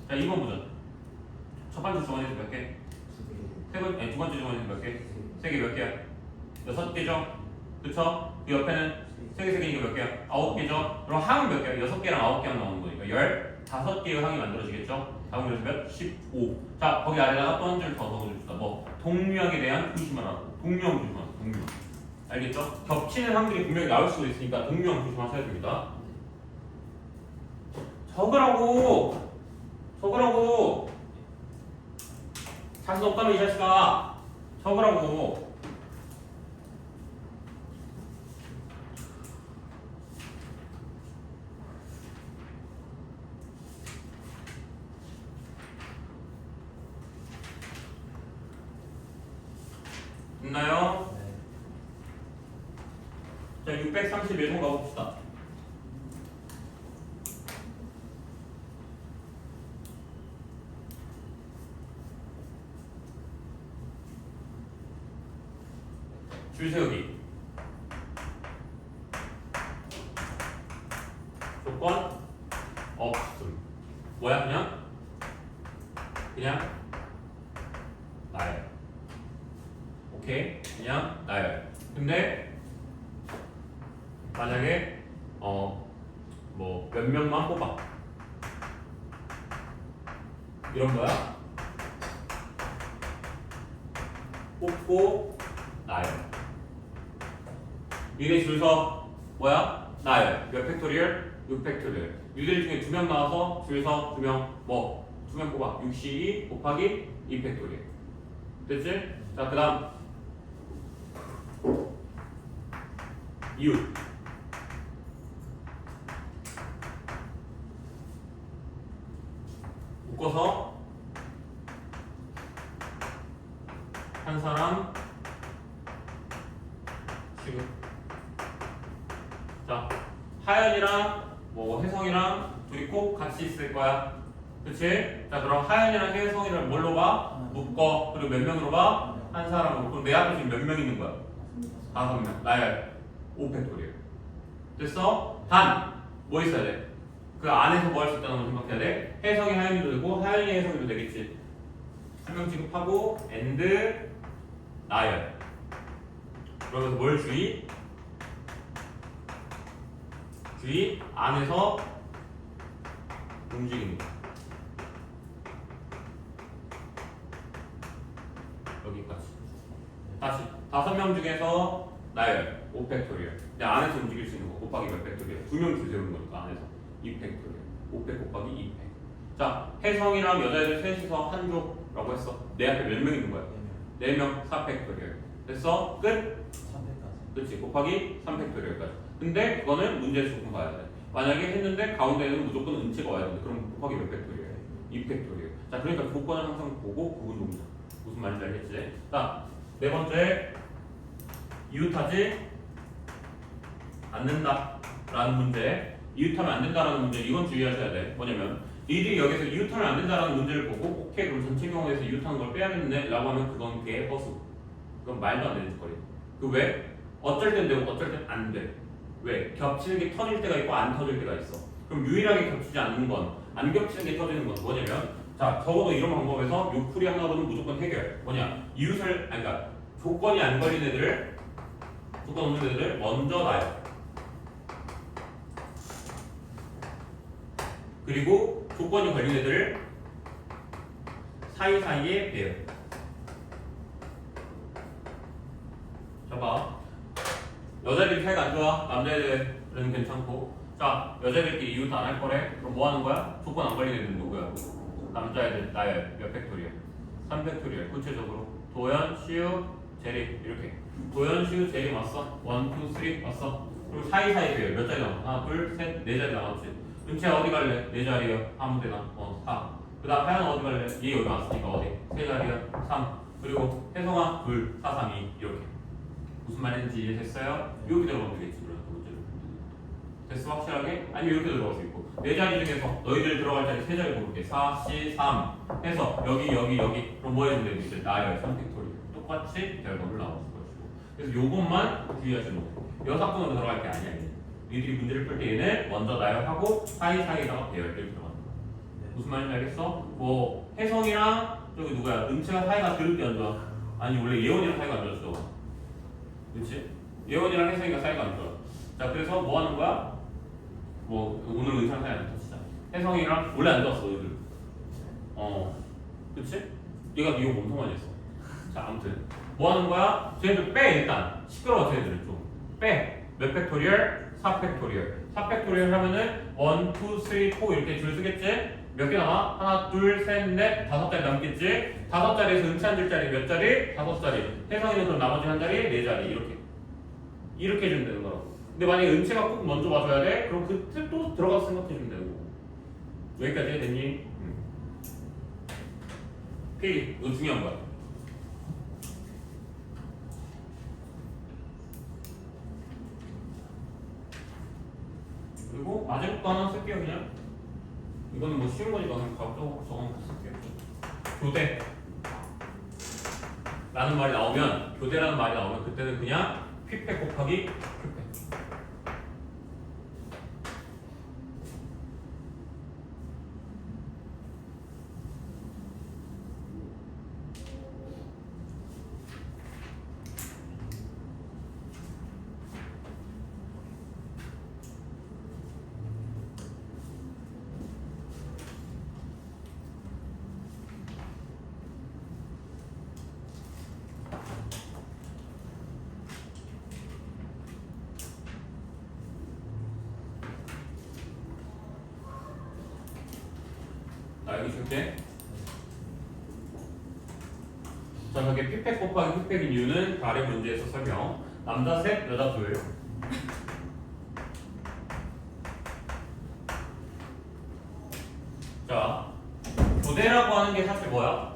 [SPEAKER 1] 자, 2번 보자. 첫 번째 주머니에서 몇 개? 두 번째 주머니에서 몇 개? 세 개 몇 개야? 6개죠? 그쵸? 그 옆에는 세 개니까 몇 개야? 9개죠? 그럼 항은 몇 개야? 6개랑 9개랑 나오는 거니까 15개의 항이 만들어지겠죠? 다음 그래서 몇? 15. 자, 거기 아래다가 또 한 줄 더 넣어줍시다. 뭐? 동류항에 대한 조심하라고. 동류항 조심하라. 동류항. 알겠죠? 겹치는 항들이 분명히 나올 수도 있으니까 동류항 조심하셔야 됩니다. 적으라고! 자신 없다면 이 자식아! 적으라고! 됐나요? 자, 631번 가봅시다. 줄 세우기. 조건 없음. 뭐야? 그냥 나열. 오케이? 그냥 나열. 근데 만약에 뭐 몇 명만 뽑아. 이런 거야. 뽑고 나열. 니네 줄서 뭐야? 나열. 몇 팩토리얼? 6팩토리얼. 유들 중에 2명 나와서 줄서 2명 뭐 2명 뽑아. 62 곱하기 2팩토리얼. 됐지? 자, 그 다음 이웃. 묶어서 한 사람 취급. 자, 하연이랑 뭐 혜성이랑 둘이 꼭 같이 있을 거야. 그치? 자, 그럼 하연이랑 혜성이를 뭘로 봐? 묶어. 그리고 몇 명으로 봐? 한 사람으로. 그럼 내 앞에 지금 몇 명 있는 거야? 5명. 나야 5팩토리얼. 됐어? 단! 뭐 있어야 돼? 그 안에서 뭐 할 수 있다는 걸 생각해야 돼? 혜성이 하연이도 되고 하연이 혜성이도 되겠지. 한 명 취급하고 and 나열. 그러면서 뭘 주의? 주의 안에서 움직이는 거. 여기까지. 다시 5명 중에서 나열 5팩토리얼. 내 안에서 움직일 수 있는 거 곱하기 몇 팩토리얼. 2명 줄 세우는 거니까 안에서 2팩토리얼. 5팩 곱하기 2팩. 자, 혜성이랑 여자애들 셋이서 한 조라고 했어. 내 앞에 몇 명 있는 거야? 4명 4팩토리얼. 됐어? 끝?
[SPEAKER 2] 300까지.
[SPEAKER 1] 그렇지. 곱하기 3팩토리얼까지. 근데 그거는 문제에서 조금 봐야 돼. 만약에 했는데 가운데에는 무조건 은채가 와야 되는데 그럼 곱하기 몇 팩토리얼? 2팩토리얼. 자, 그러니까 조건을 항상 보고 구분 동사. 무슨 말인지 알겠지? 자, 네 번째 이웃하지 않는다 라는 문제. 이웃하면 안 된다라는 문제. 이건 주의하셔야 돼. 뭐냐면 니들이 여기서 이웃하면 안 된다라는 문제를 보고 오케이 그럼 전체 경우에서 이웃하는 걸 빼야겠네 라고 하면 그건 걔의 허수. 그건 말도 안 되는 짓거리. 그 왜? 어쩔 땐 되고 어쩔 땐 안 돼. 왜? 겹치는 게 터질 때가 있고 안 터질 때가 있어. 그럼 유일하게 겹치지 않는 건, 안 겹치는 게 터지는 건 뭐냐면, 자 적어도 이런 방법에서 요 풀이 하나로는 무조건 해결. 뭐냐? 이웃을, 아니 그러니까 조건이 안 걸린 애들을, 조건 없는 애들을 먼저 놔요. 그리고 조건이 걸린 애들을 사이사이에 빼요. 자 봐. 여자들이 사이가 안 좋아. 남자애들은 괜찮고. 자, 여자들끼리 이웃 안 할 거래. 그럼 뭐 하는 거야? 조건 안 걸린 애들은 누구야? 남자애들, 나열, 몇 팩토리얼? 3팩토리얼. 구체적으로 도연, 시우, 제리 이렇게. 도연, 시우, 제리 왔어. 1, 2, 3 왔어. 그리고 사이사이 빼요. 몇 자리 남았어? 하나, 둘, 셋, 네 자리 남았지. 은채야 어디 갈래? 네 자리요. 아무데나. 4. 그 다음 하연아 어디 갈래? 얘 여기 왔으니까 어디? 세 자리요. 3. 그리고 혜성아 2, 4, 3, 2 이렇게. 무슨 말인지 이해됐어요? 이렇게 들어가면 되겠지. 그럼 문제를. 됐어 확실하게? 아니면 이렇게 들어갈 수 있고. 네 자리 중에서 너희들 들어갈 자리 세 자리 고를게. 4, C, 3 해서 여기. 그럼 뭐 해주면 돼? 이제 나열, 3팩토리얼. 똑같이 결과를 나왔을 것이고. 그래서 요것만 주의하시는 거예요. 여사건으로 들어갈 게 아니야. 니들이 문제를 풀 때 얘는 먼저 나열하고 사이사이에다가 배열들 들어간다. 무슨 말인지 알겠어? 뭐 혜성이랑 저기 누구야? 은채가 사이가 더럽게 안 좋아. 아니 원래 예원이랑 사이가 안 좋았어. 그렇지? 예원이랑 혜성이가 사이가 안 좋아. 자 그래서 뭐 하는 거야? 뭐 오늘 은채랑 사이 안 좋았어. 혜성이랑 원래 안 좋았어 너희들. 그렇지? 얘가 미용 엄청 많이 했어. 자 아무튼 뭐 하는 거야? 쟤네들 빼 일단. 시끄러워 쟤네들은 좀. 빼. 몇 팩토리얼? 4팩토리얼. 4팩토리얼 하면은 1, 2, 3, 4 이렇게 줄 쓰겠지? 몇 개 남아? 하나, 둘, 셋, 넷, 5자리 남겠지? 5자리에서 은채 앉을 자리 몇 자리? 5자리. 혜성이는 그럼 나머지 한 자리? 4자리. 이렇게 해주면 되는 거라고. 근데 만약에 은채가 꼭 먼저 와줘야 돼? 그럼 그때 또 들어가서 생각해주면 되고. 여기까지 됐니? P, 이거 중요한 거야. 그리고 마지막도 하나 쓸게요 그냥. 이거는 뭐 쉬운 거니까 그냥 바로 적어놓고 쓸게요. 교대 라는 말이 나오면, 교대라는 말이 나오면 그때는 그냥 P팩 곱하기 Q팩. 자 여기 줄게. 자 저게 P팩 곱하기 Q팩인 이유는 아래 문제에서 설명. 남자 셋, 여자 둘. 자 교대라고 하는 게 사실 뭐야?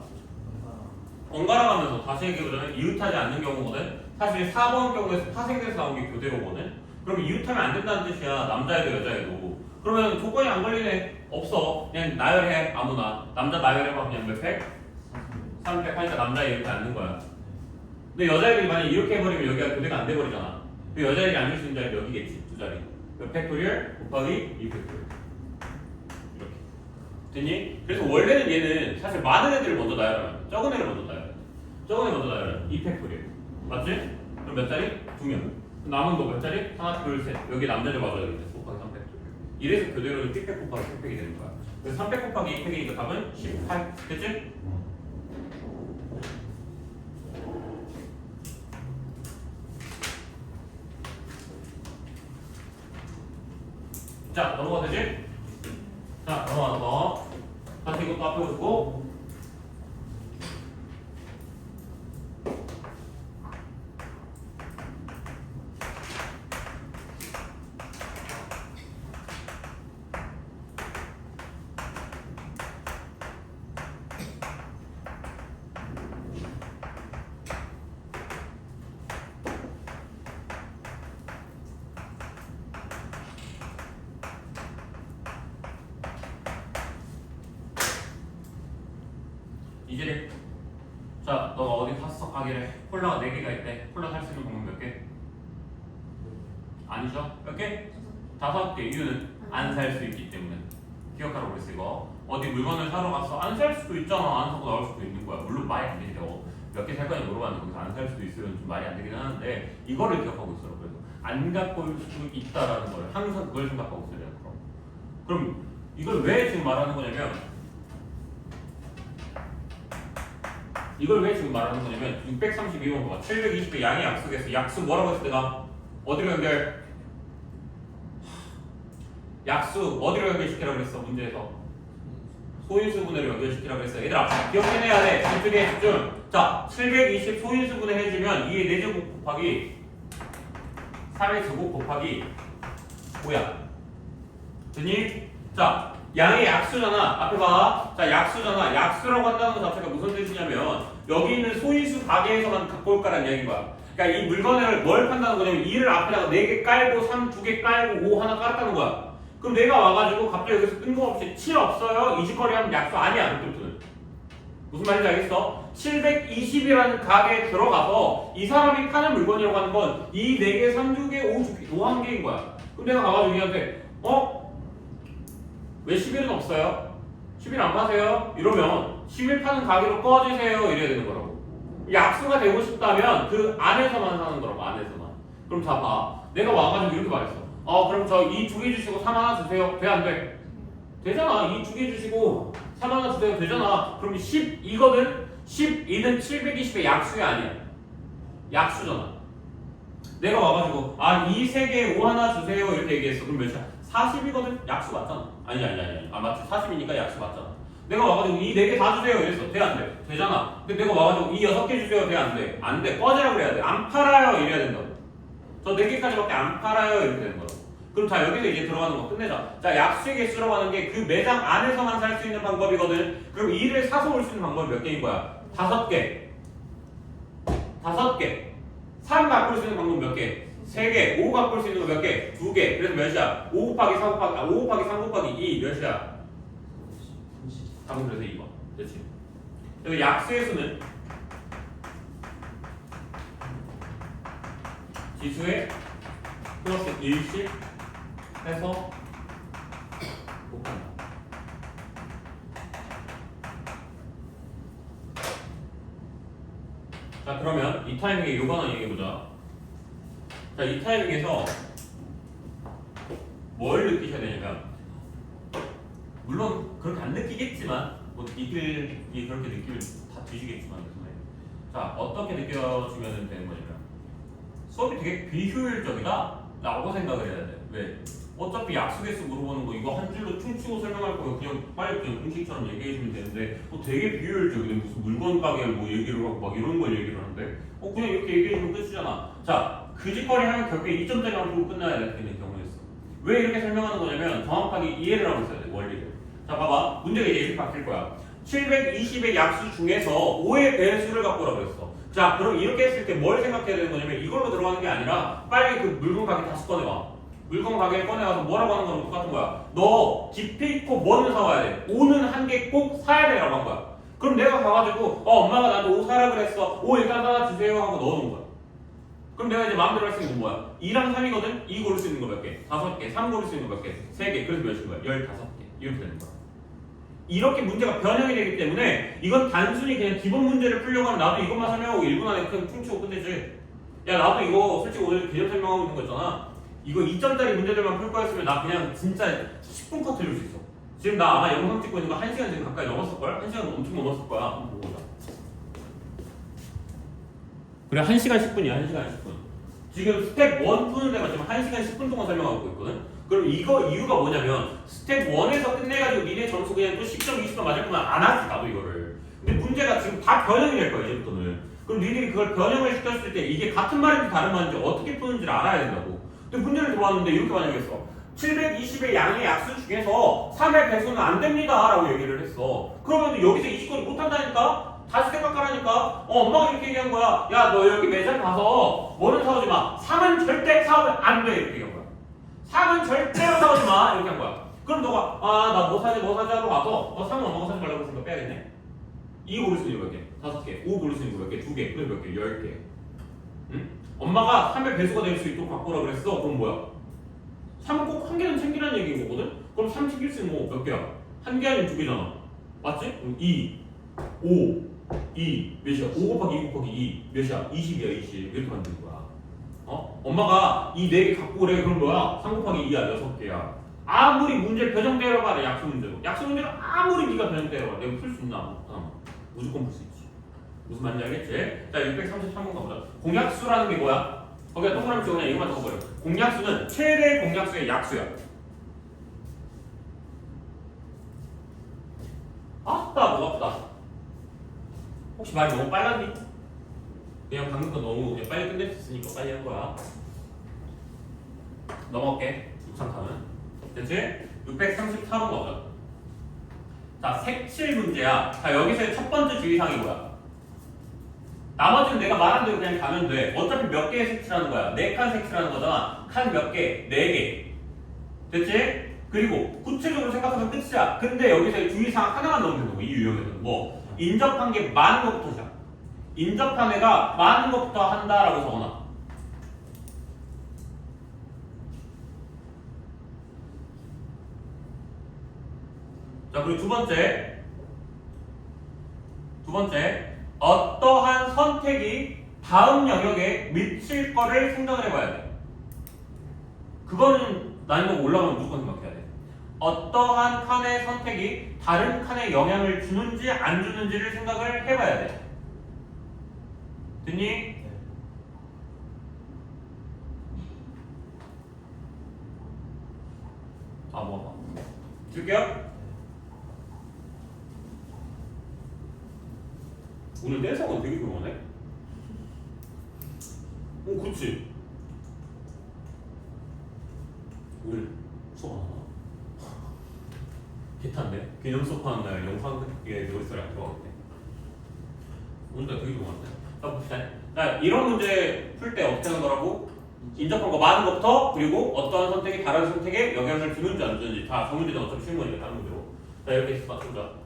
[SPEAKER 1] 번갈아 가면서 다시 얘기해보자면 이웃하지 않는 경우거든. 사실 4번 경우에서 파생돼서 나온 게 교대로거든. 그럼 이웃하면 안 된다는 뜻이야. 남자애도 여자애도. 그러면 조건이 안 걸리네. 없어. 그냥 나열해 아무나. 남자 나열해봐 그냥 몇 팩? 3팩 하니까 남자애 이렇게 앉는 거야. 근데 여자애들이 만약 이렇게 해버리면 여기가 교대가 안 돼버리잖아. 그 여자애들이 앉을 수 있는 자리 여기겠지. 두 자리. 몇 팩토리얼 곱하기 2팩토리얼. 이렇게. 됐니? 그래서 원래는 얘는 사실 많은 애들을 먼저 나열하면 적은 애를 먼저 나열해. 적은 애 먼저 나열해. 2팩토리얼. 맞지? 그럼 몇 자리? 2명. 남은 거 몇 자리? 하나, 둘, 셋. 여기 남자들 맞아야 되겠네. 곱하기 3팩토리얼. 이래서 교대로는 P팩 곱하기 3팩이 되는 거야. 그래서 3팩 곱하기 2팩이니까 답은 18. 됐지? 자, 넘어가 되지? 자, 넘어가서 다시 이것도 앞에 두고 이제 자, 너가 어디 갔어? 가게래. 콜라가 4개가 있대. 콜라 살 수 있는 방법 몇 개? 아니죠? 몇 개? 5개. 이유는 안 살 수 있기 때문에. 기억하라고 그랬어 이거. 어디 물건을 사러 갔어? 안 살 수도 있잖아. 안 사고 나올 수도 있는 거야. 물론 말이 안 되지. 몇 개 살 거냐 물어봤는데 거기서 안 살 수도 있으면 좀 말이 안 되긴 하는데 이거를 기억하고 있어요. 그래서 안 갖고 올 수 있다라는 걸 항상 그걸 생각하고 있어야 돼요. 그럼 이걸 왜 지금 말하는 거냐면 이걸 왜 지금 말하는 거냐면 632번 봐봐. 720의 양의 약속에서 약속 뭐라고 했을 때가 어디로 연결? 약속 어디로 연결시키라고 그랬어 문제에서? 소인수분해로 연결시키라고 그랬어. 얘들아 기억해내야 돼. 집중해 집중. 자 720 소인수분해 해주면 2의 4제곱 곱하기 3의 제곱 곱하기 5야. 됐니? 자 양의 약수잖아. 앞에 봐. 자 약수잖아. 약수라고 한다는 것 자체가 무슨 뜻이냐면 여기 있는 소인수 가게에서만 갖고 올 거라는 얘기인 거야. 그러니까 이 물건을 뭘 판다는 거냐면 2를 앞에다가 4개 깔고 3 2개 깔고 5 하나 깔았다는 거야. 그럼 내가 와가지고 갑자기 여기서 뜬금없이 7 없어요? 이직거리 하면 약수 아니야. 그때부터는. 무슨 말인지 알겠어? 720이라는 가게에 들어가서 이 사람이 파는 물건이라고 하는 건 이 4개, 3, 2개, 5 1개인 거야. 그럼 내가 가가지고 얘한테 왜 11은 없어요? 11 안 파세요? 이러면 11 파는 가게로 꺼주세요 이래야 되는 거라고. 약수가 되고 싶다면 그 안에서만 사는 거라고. 안에서만. 그럼 자 봐. 내가 와가지고 이렇게 말했어. 그럼 저 이 2개 주시고 3 하나 주세요. 돼 안 돼? 되잖아. 이 2개 주시고 3 하나 주세요. 되잖아. 그럼 12거든? 12는 720의 약수가 아니야. 약수잖아. 내가 와가지고 이 3개에 5 하나 주세요 이렇게 얘기했어. 그럼 몇이야? 40이거든? 약수 맞잖아. 아니 맞지. 40이니까 약수 맞잖아. 내가 와가지고 이 4개 다 주세요 이랬어. 돼 안 돼? 되잖아. 근데 내가 와가지고 이 6개 주세요. 돼 안 돼? 안 돼. 꺼지라고 그래야 돼. 안 팔아요 이래야 된다고. 저 4개까지밖에 안 팔아요 이렇게 되는 거라고. 그럼 자 여기서 이제 들어가는 거 끝내자. 자 약수의 개수라고 하는 게 그 매장 안에서만 살 수 있는 방법이거든. 그럼 이를 사서 올 수 있는 방법이 몇 개인 거야? 5개. 5개. 3 갖고 올 수 있는 방법 몇 개? 3개. 5 갖고 올 수 있는 거 몇 개? 2개. 그래서 몇이야? 5 곱하기 3 곱하기 5 곱하기 3 곱하기 2 몇이야? 3 그래서 2번. 그렇지. 여기 약수의 수는 지수의 플러스 1씩 해서 곱한다. 자 그러면 이 타이밍에 요거 하나 얘기해보자. 자 이 타이밍에서 뭘 느끼셔야 되냐면 물론 그렇게 안 느끼겠지만 뭐 이들이 그렇게 느끼면 다 뒤지겠지만 자 어떻게 느껴지면 되는 거냐면 수업이 되게 비효율적이다 라고 생각을 해야 돼. 왜? 어차피 약속에서 물어보는 거 이거 한 줄로 퉁치고 설명할 거면 그냥 빨리 그냥 공식처럼 얘기해주면 되는데 되게 비효율적이네. 무슨 물건 가게 뭐 얘기를 하고 막 이런 걸 얘기를 하는데 그냥 이렇게 얘기해주면 끝이잖아. 자 그 짓거리 하면 결국에 2점짜리 하고 끝나야 되는 경우였어. 왜 이렇게 설명하는 거냐면 정확하게 이해를 하고 있어야 돼. 원리를. 자 봐봐. 문제가 이제 이렇게 바뀔 거야. 720의 약수 중에서 5의 배수를 갖고 오라고 했어. 자 그럼 이렇게 했을 때 뭘 생각해야 되는 거냐면 이걸로 들어가는 게 아니라 빨리 그 물건 가게 다시 꺼내와. 물건 가게에 꺼내와서 뭐라고 하는 거랑 똑같은 거야. 너 기필코 뭐는 사와야 돼. 5는 한 개 꼭 사야 돼 라고 한 거야. 그럼 내가 가가지고 엄마가 나한테 5 사라 그랬어. 5 일단 하나 주세요 하고 넣어놓은 거야. 그럼 내가 이제 마음대로 할 수 있는 건 뭐야? 2랑 3이거든? 2 고를 수 있는 거 몇 개? 5개. 3 고를 수 있는 거 몇 개? 3개. 그래서 몇인 거야? 15개. 이렇게 되는 거야. 이렇게 문제가 변형이 되기 때문에 이건 단순히 그냥 기본 문제를 풀려고 하면 나도 이것만 설명하고 1분 안에 그냥 퉁치고 끝내지. 야 나도 이거 솔직히 오늘 개념 설명하고 있는 거 있잖아. 이거 2점짜리 문제들만 풀 거였으면 나 그냥 진짜 10분 컷 들릴 수 있어. 지금 나 아마 영상 찍고 있는 거 1시간 지금 가까이 넘었을걸? 1시간 엄청 넘었을 거야. 한번 보고 보자. 그래 1시간 10분이야. 1시간 10분. 지금 스텝 1 푸는 데만 지금 1시간 10분 동안 설명하고 있거든? 그럼 이거 이유가 뭐냐면 스텝 1에서 끝내가지고 니네 점수 그냥 또 10점 20점 맞을 거면 안 하지 나도 이거를. 근데 문제가 지금 다 변형이 될 거야 이제부터는. 그럼 니들이 그걸 변형을 시켰을 때 이게 같은 말인지 다른 말인지 어떻게 푸는지를 알아야 된다고. 근데 문제를 들어왔는데 이렇게 만약했어. 720의 양의 약수 중에서 3의 배수는 안 됩니다 라고 얘기를 했어. 그러면 여기서 이 짓거리 못한다니까? 다시 생각하라니까. 엄마가 이렇게 얘기한 거야. 야 너 여기 매장 가서 뭐는 사오지 마. 3은 절대 사오면 안 돼 이렇게 얘기한 거야. 3은 절대로 사오지 마 이렇게 한 거야. 그럼 너가 나 뭐 사지 하러 가서 3은 엄마가 사지 말라고 했으니까 빼야겠네. 2 고를 수 있는 거 몇 개? 5개. 5 고를 수 있는 거 몇 개? 2개. 그래 몇 개? 10개. 응? 엄마가 3의 배수가 될 수 있도록 바꾸라 그랬어. 그럼 뭐야? 3은 꼭 한 개는 챙기라는 얘기인 거거든? 그럼 3 챙길 수 있는 거 몇 개야? 한 개 아니면 2개잖아. 맞지? 그럼 2, 5, 2 몇이야? 5 곱하기 2 곱하기 2 몇이야? 20이야 20. 이렇게 만드는 거야. 엄마가 이 4개 갖고 그래. 그럼 뭐야? 3 곱하기 2야 6개야. 아무리 문제 변형되라고 하래. 약수 문제로. 약수 문제로 아무리 네가 변형되라고 하래. 내가 풀 수 있나? 무조건 풀 수 있지. 무슨 말인지 알겠지? 자 633번 가보자. 공약수라는 게 뭐야? 거기다 동그라미 치고 그냥 이것만 적어버려. 공약수는 최대 공약수의 약수야. 아따 목 아프다. 혹시 말이 너무 빨랐니? 그냥 방금 거 너무 그냥 빨리 끝낼 수 있으니까 빨리 한 거야. 넘어갈게. 6,3은 됐지? 634번 가보자. 자 색칠 문제야. 자 여기서의 첫 번째 주의사항이 뭐야? 나머지는 내가 말한 대로 그냥 가면 돼. 어차피 몇 개의 색칠하는 거야? 4칸 색칠하는 거잖아. 칸 몇 개? 4개. 됐지? 그리고 구체적으로 생각하면 끝이야. 근데 여기서 주의사항 하나만 넣으면 되는 거. 이 유형에서는 뭐? 인접한 게 많은 것부터 시작. 인접한 애가 많은 것부터 한다라고 적어놔. 자 그리고 두 번째 어떠한 선택이 다음 영역에 미칠 거를 생각을 해봐야 돼. 그거는 난이도가 올라가면 무조건 생각해야 돼. 어떠한 칸의 선택이 다른 칸에 영향을 주는지 안 주는지를 생각을 해봐야 돼. 됐니?
[SPEAKER 2] 네.
[SPEAKER 1] 뭐 줄게요. 오늘 댄서가 되게 조용하네? 오, 그치? 오늘 수업 안 하나? 개탄데? 기념 수업하는 날 영상에 노이스를 안 들어가겠네. 오늘 되게 조용한데? 자, 봅시다. 자, 이런 문제 풀 때 어떻게 하는 거라고? 인접한 거 많은 것부터, 그리고 어떠한 선택이 다른 선택에 영향을 주는지 안 주는지. 다 저 문제는 어차피 쉬운 거니까 다른 문제로. 자, 이렇게 해서 맞추자.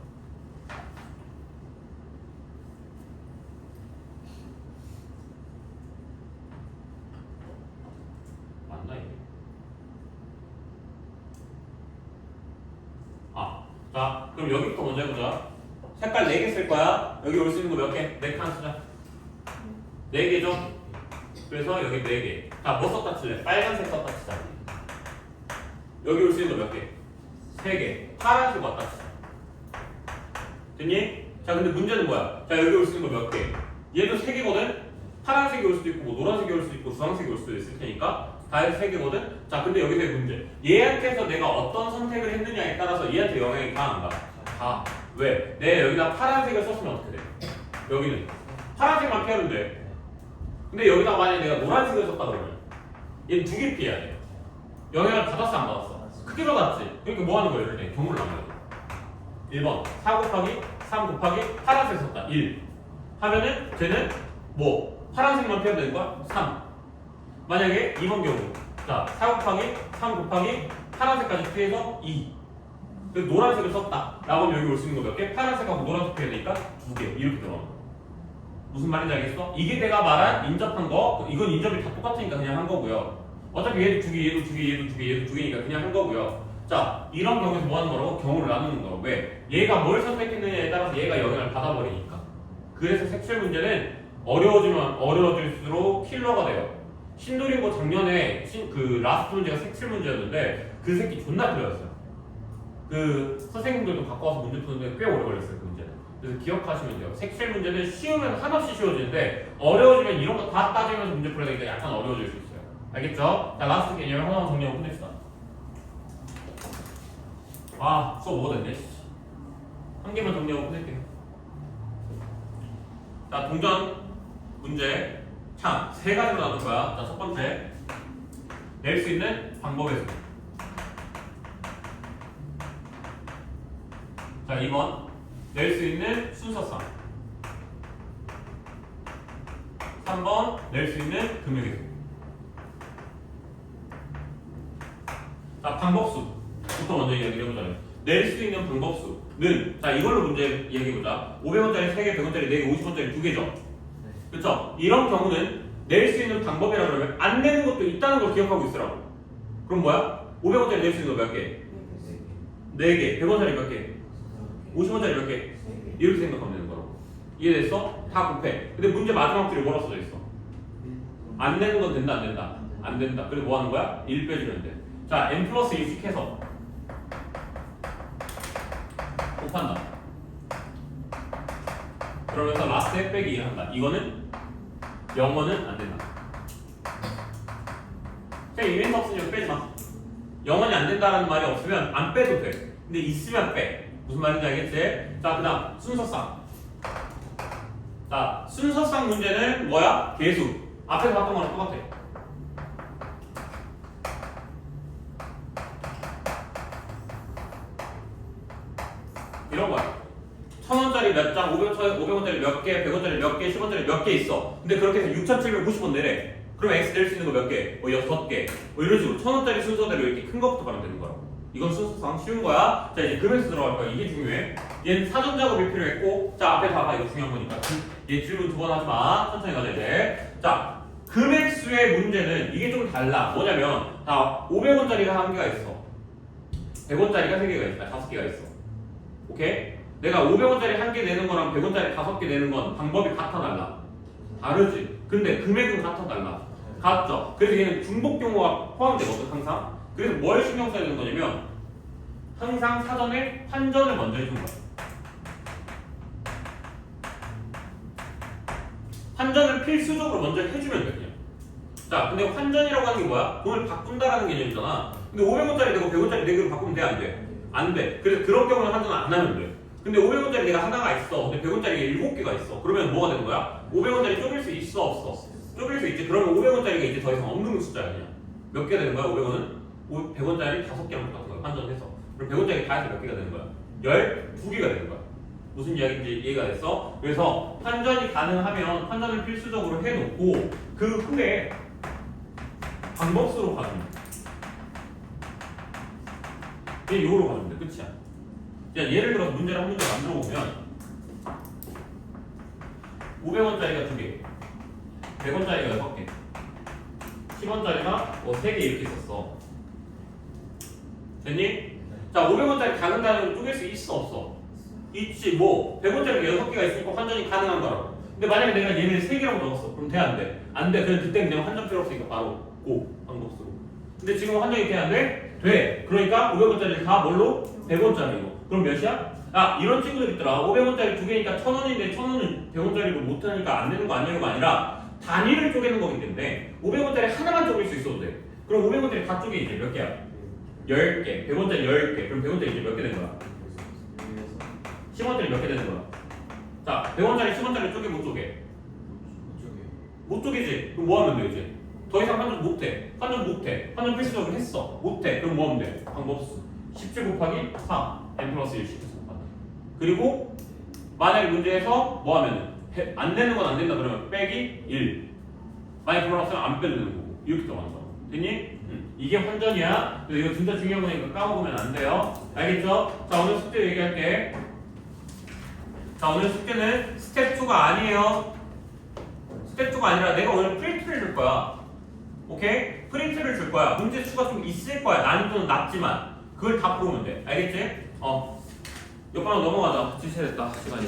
[SPEAKER 1] 맞나 이게? 자, 그럼 여기부터 먼저 해보자. 색깔 4개 쓸 거야. 여기 올 수 있는 거 몇 개? 4칸 쓰자. 4개죠? 그래서 여기 4개. 자, 뭐 썼다 칠래? 빨간색 썼다 치자. 여기 올 수 있는 거 몇 개? 3개. 파란색 왔다 치자. 됐니? 자, 근데 문제는 뭐야? 자, 여기 올 수 있는 거 몇 개? 얘도 3개거든? 파란색이 올 수도 있고, 뭐 노란색이 올 수도 있고, 주황색이 올 수도 있을 테니까 다 해서 3개거든? 자, 근데 여기서의 문제. 얘한테서 내가 어떤 선택을 했느냐에 따라서 얘한테 영향이 가, 안 가? 가. 왜? 내가 여기다 파란색을 썼으면 어떻게 돼? 여기는 파란색만 피하면 돼. 근데 여기다 만약에 내가 노란색을 썼다 그러면 얘는 2개 피해야 돼. 영향을 받았어 안 받았어? 크게 받았지. 그러니까 뭐 하는 거야 이럴 때? 경우를 남겨야 돼. 1번 4 곱하기 3 곱하기 파란색 썼다 1 하면은 쟤는 뭐 파란색만 피하면 되는 거야? 3. 만약에 2번 경우 자 4 곱하기 3 곱하기 파란색까지 피해서 2. 그래서 노란색을 썼다 라고 하면 여기 올 수 있는 거 몇 개? 파란색하고 노란색 피해야 되니까 2개 이렇게 들어가는 거야. 무슨 말인지 알겠어? 이게 내가 말한 인접한 거 이건 인접이 다 똑같으니까 그냥 한 거고요. 어차피 얘도 2개 얘도 2개 얘도 2개 얘도 2개니까 그냥 한 거고요. 자 이런 경우에서 뭐 하는 거라고? 경우를 나누는 거. 왜? 얘가 뭘 선택했느냐에 따라서 얘가 영향을 받아버리니까. 그래서 색칠 문제는 어려워지면 어려워질수록 킬러가 돼요. 신도림고 작년에 그 라스트 문제가 색칠 문제였는데 그 새끼 존나 틀렸어요. 그 선생님들도 갖고 와서 문제 푸는데 꽤 오래 걸렸어요 그 문제는. 그래서 기억하시면 돼요. 색칠 문제는 쉬우면 한없이 쉬워지는데 어려워지면 이런 거 다 따지면서 문제 풀어야 되니까 약간 어려워질 수 있어요. 알겠죠? 자 라스트 개념 하나만 정리하고 끝냅시다. 아 수업 뭐가 됐네. 한 개만 정리하고 끝낼게요. 자 동전 문제 참 3가지로 나눌 거야. 자 첫 번째 낼 수 있는 방법의 수. 자 2번 낼 수 있는 순서상. 3번 낼 수 있는 금액의 수. 자 방법수부터 먼저 이야기를 해보자면 낼 수 있는 방법수는 자 이걸로 문제 얘기해보자. 500원짜리 3개, 100원짜리 4개, 50원짜리 2개죠. 그쵸? 이런 경우는 낼 수 있는 방법이라 그러면 안 내는 것도 있다는 걸 기억하고 있으라고. 그럼 뭐야? 500원짜리 낼 수 있는 거 몇 개? 4개. 100원짜리 몇 개? 50원짜리 몇 개? 이렇게 생각하면 되는 거라고. 이해됐어? 다 곱해. 근데 문제 마지막 줄에 뭐라 써져 있어? 안 내는 건 된다, 안 된다? 안 된다. 그래서 뭐 하는 거야? 1 빼주면 돼. 자, n 플러스 1씩 해서 곱한다. 그러면서 라스트에 빼기 1 한다. 이거는 영어는 안 된다. 그냥 이메일 없으면 빼지 마. 영원히 안 된다라는 말이 없으면 안 빼도 돼. 근데 있으면 빼. 무슨 말인지 알겠지? 자, 그 다음 순서상. 자, 순서상 문제는 뭐야? 계수. 앞에서 봤던 거랑 똑같아. 이런 거야. 1000원짜리 몇 장, 500원짜리 몇 개, 100원짜리 몇 개, 10원짜리 몇 개 있어. 근데 그렇게 해서 6,750원 내래. 그럼 X 낼 수 있는 거 몇 개? 뭐 6개. 뭐 이런 식으로 1000원짜리 순서대로 이렇게 큰 거부터 가면 되는 거라고. 이건 순서상 쉬운 거야. 자, 이제 금액수 들어갈 거야. 이게 중요해. 얘는 사전 작업이 필요했고, 자, 앞에 봐봐. 이거 중요한 거니까. 얘 질문 2번 하지 마. 천천히 가자, 이제. 자, 금액수의 문제는 이게 좀 달라. 뭐냐면, 자, 500원짜리가 1개가 있어. 100원짜리가 3개가 있어. 5개가 있어. 오케이? 내가 500원짜리 1개 내는 거랑 100원짜리 5개 내는 건 방법이 같아 달라? 다르지. 근데 금액은 같아 달라? 같죠. 그래서 얘는 중복 경우가 포함되거든 항상. 그래서 뭘 신경 써야 되는 거냐면 항상 사전에 환전을 먼저 해준 거야. 환전을 필수적으로 먼저 해주면 돼 그냥. 자, 근데 환전이라고 하는 게 뭐야? 돈을 바꾼다라는 개념이잖아. 근데 500원짜리 내고 100원짜리 4개로 바꾸면 돼 안 돼? 안 돼. 그래서 그런 경우는 환전을 안 하면 돼. 근데 500원짜리 내가 하나가 있어. 근데 100원짜리가 7개가 있어. 그러면 뭐가 되는 거야? 500원짜리 쪼갤 수 있어 없어? 쪼갤 수 있지. 그러면 500원짜리가 이제 더 이상 없는 숫자야 그냥. 몇 개 되는 거야 500원은? 100원짜리 5개랑 똑같은 거야 환전해서. 그럼 100원짜리 다 해서 몇 개가 되는 거야? 12개가 되는 거야. 무슨 이야기인지 이해가 됐어? 그래서 환전이 가능하면 환전을 필수적으로 해놓고 그 후에 방법수로 가면 돼. 그냥 이거로 가면 돼. 끝이야. 자, 예를 들어서 문제를 한 문제 만들어 보면 500원짜리가 2개, 100원짜리가 6개, 10원짜리가 뭐 3개 이렇게 있었어. 됐니? 자, 500원짜리 가는 단위로 쪼갤 수 있어 없어? 있지. 뭐 100원짜리 6개가 있으니까 환전이 가능한 거라고. 근데 만약에 내가 얘를 3개라고 적었어. 그럼 돼 안 돼? 안 돼. 그럼 그때 그냥 환전 필요 없으니까 바로 고 방법수로. 근데 지금 환전이 돼 안 돼? 돼. 그러니까 500원짜리 다 뭘로? 100원짜리로. 그럼 몇이야? 아, 이런 친구들 있더라. 500원짜리 2개니까 1000원인데 1000원은 100원짜리로 못하니까 안 되는 거 아니냐고가 아니라 단위를 쪼개는 거기 때문에 500원짜리 하나만 쪼갤 수 있어도 돼. 그럼 500원짜리 다 쪼개 이제 몇 개야? 10개. 100원짜리 10개. 그럼 100원짜리 이제 몇 개 되는 거야? 10원짜리 몇 개 되는 거야? 자, 100원짜리 10원짜리 쪼개 못 쪼개? 못 쪼개지. 그럼 뭐 하면 돼 이제? 더 이상 환전 못해. 환전 못해. 환전 필수적으로 했어. 못해. 그럼 뭐 하면 돼? 방법수. 17 곱하기 4. n 플러스 1씩 해서 곱한다. 그리고 만약에 문제에서 뭐 하면은 안 되는 건 안 된다 그러면 빼기 1. 만약에 그런 없으면 안 빼도 되는 거고. 이렇게 들어가는 거야. 됐니? 이게 환전이야. 그래서 이거 진짜 중요한 거니까 까먹으면 안 돼요. 알겠죠? 자, 오늘 숙제 얘기할게. 자, 오늘 숙제는 스텝 2가 아니에요. 스텝 2가 아니라 내가 오늘 프린트를 줄 거야. 오케이? 프린트를 줄 거야. 문제 수가 좀 있을 거야. 난이도는 낮지만 그걸 다 풀으면 돼. 알겠지? 옆방으로 넘어가자. 지체됐다 시간이.